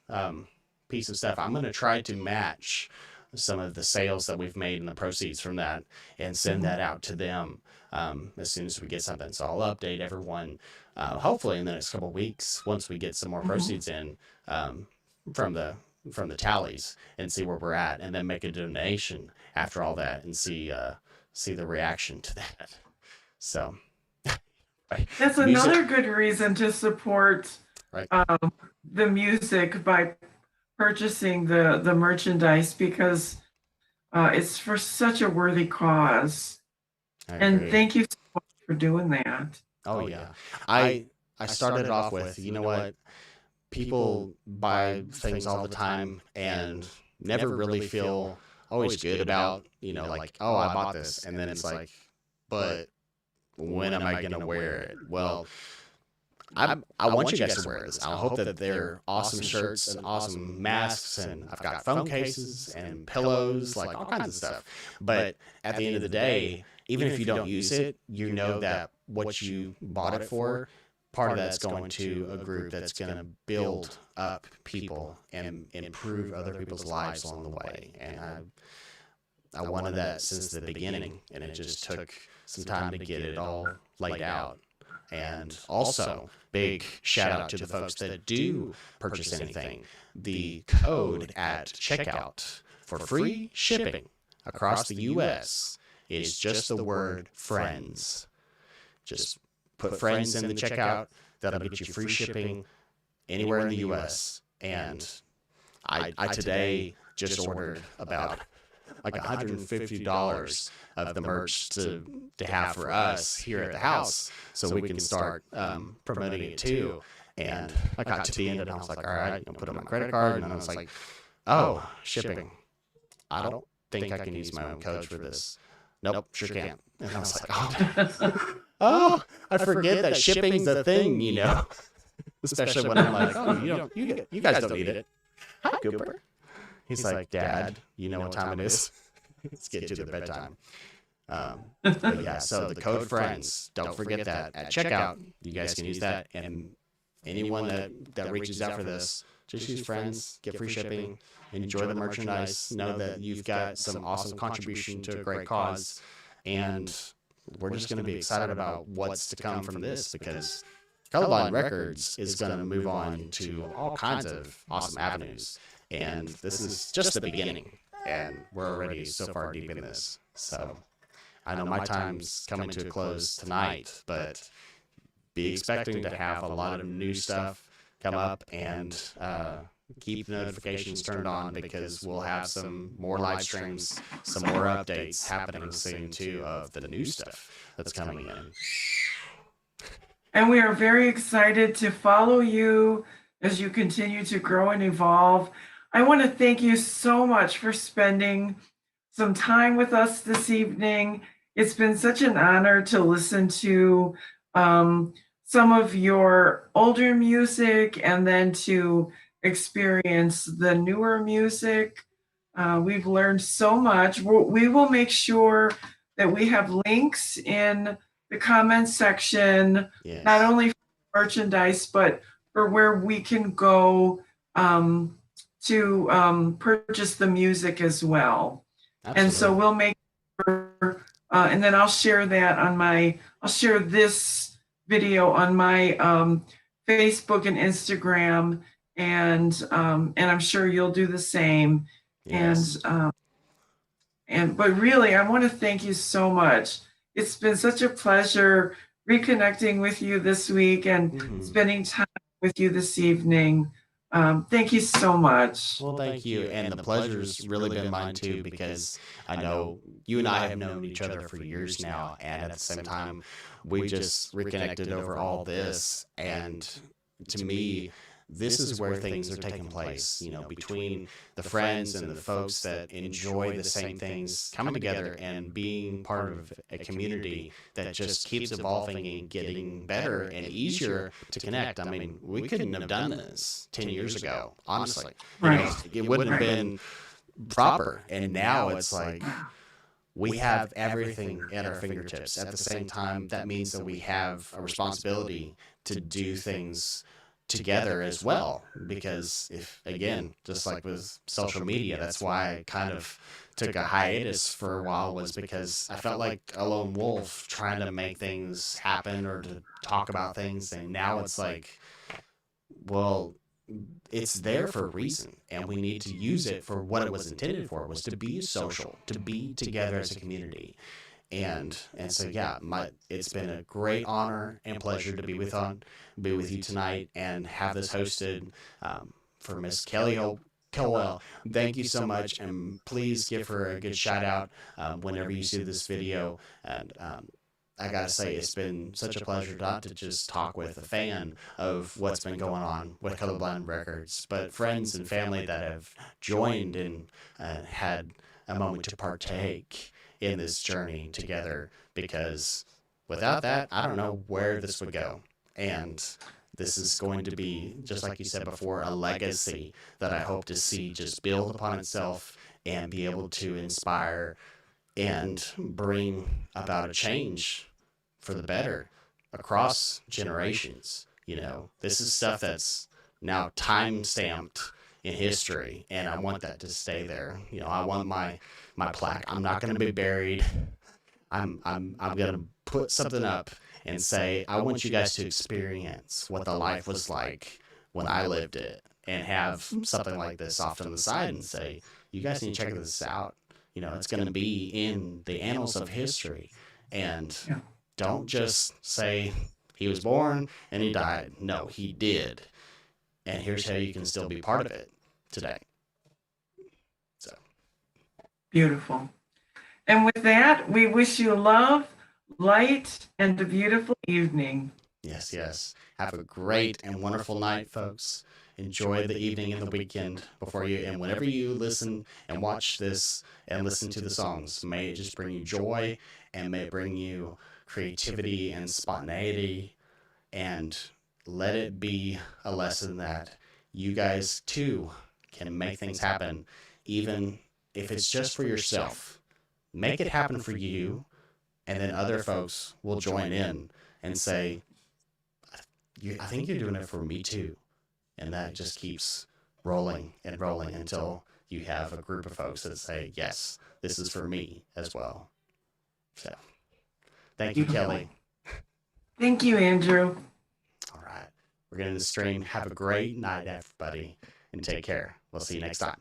piece of stuff. I'm gonna try to match some of the sales that we've made and the proceeds from that, and send Mhm. that out to them as soon as we get something. So I'll update everyone, hopefully in the next couple of weeks, once we get some more Mhm. proceeds in um, from the tallies, and see where we're at, and then make a donation after all that, and see the reaction to that. So right, That's music, another good reason to support right? um, the music by purchasing the merchandise because it's for such a worthy cause. I And agree. thank you so much for doing that. Oh yeah, I I started off with, you know what, people buy things all the time and never really feel always good about, like, oh, I bought this, and then it's like, but when am I gonna wear it? Well, I want you guys to wear this. I hope that they're awesome shirts and awesome masks, and I've got phone cases and pillows, like all kinds of stuff. But at the end of the day, even if you don't use it, you know that what you bought it for, part of that's going to a group that's going to build up people and improve other people's lives along the way. And I wanted that since the beginning, and it just took some time to get it all laid out. And also, big shout out to the folks that do purchase anything. The code at checkout for free shipping across the US is just the word friends. Just put friends in the checkout. That'll get you free shipping anywhere in the US. And I today just ordered about like $150 of the merch to have for us here at the house, so we can start promoting it too. And I got to the end and I was like, all right, I'll put on my credit card, and then I was like, oh, shipping. I don't think I can use my own codes for this. Nope, sure can't. And I was like, oh, I forget that shipping's a thing, especially when I'm like, oh, you guys don't need it. Hi, Cooper. He's like, Dad, you know what time it is? Let's get to the bedtime. But yeah, so the code friends, don't forget that at checkout. You guys can use that, and anyone that reaches out for this, just use friends, get free shipping, enjoy the merchandise, know that you've got some awesome contribution to a great cause, and we're just going to be excited about what's to come from this, because Colorblind Records is going to move on to all kinds of awesome avenues, and this is just the beginning, and we're already so far deep in this. So I know my time's coming to a close tonight, but be expecting to have a lot of new stuff come up, and keep the notifications turned on, because we'll have some more live streams, some more updates happening soon too of the new stuff that's coming in. And we are very excited to follow you as you continue to grow and evolve. I want to thank you so much for spending some time with us this evening. It's been such an honor to listen to some of your older music, and then to experience the newer music. We've learned so much. We will make sure that we have links in the comments section, Yes. not only for merchandise, but for where we can go to purchase the music as well. Absolutely. And so we'll make sure, and then I'll share that I'll share this video on my Facebook and Instagram, and I'm sure you'll do the same. Yes. But really, I want to thank you so much. It's been such a pleasure reconnecting with you this week and spending time with you this evening. Thank you so much. Well, thank you. And the pleasure's really been mine too, because I know you and I have known each other for years now. And at the same time, we just reconnected over all this. And to me, this is where things are taking place, between the friends and the folks that enjoy the same things coming together and being part of a community that just keeps evolving and getting better and easier to connect. I mean, we couldn't have done this 10 years ago, honestly. It wouldn't have been proper. And now it's like we have everything at our fingertips. At the same time, that means that we have a responsibility to do things together as well. Because if, again, just like with social media, that's why I kind of took a hiatus for a while, was because I felt like a lone wolf trying to make things happen or to talk about things. And now it's like, well, it's there for a reason, and we need to use it for what it was intended for, was to be social, to be together as a community. And so yeah, it's been a great honor and pleasure to be with you tonight and have this hosted for Miss Colwell. Thank you so much, and please give her a good shout out whenever you see this video. And I gotta say, it's been such a pleasure not to just talk with a fan of what's been going on with Colorblind Records, but friends and family that have joined and had a moment to partake in this journey together. Because without that, I don't know where this would go. And this is going to be, just like you said before, a legacy that I hope to see just build upon itself and be able to inspire and bring about a change for the better across generations. This is stuff that's now time stamped in history, and I want that to stay there. I want my plaque. I'm not going to be buried. I'm going to put something up and say, I want you guys to experience what the life was like when I lived it, and have something like this off on the side and say, you guys need to check this out. It's going to be in the annals of history. And don't just say he was born and he died. No, he did. And here's how you can still be part of it today. So beautiful. And with that, we wish you love, light, and a beautiful evening. Yes, yes. Have a great and wonderful night, folks. Enjoy the evening and the weekend before you, and whenever you listen and watch this and listen to the songs, may it just bring you joy, and may it bring you creativity and spontaneity, and let it be a lesson that you guys too can make things happen, even if it's just for yourself. Make it happen for you, and then other folks will join in and say, I think you're doing it for me too. And that just keeps rolling and rolling until you have a group of folks that say, yes, this is for me as well. So thank you, Kelly. Thank you, Andrew. All right. We're going to stream. Have a great night, everybody, and take care. We'll see you next time.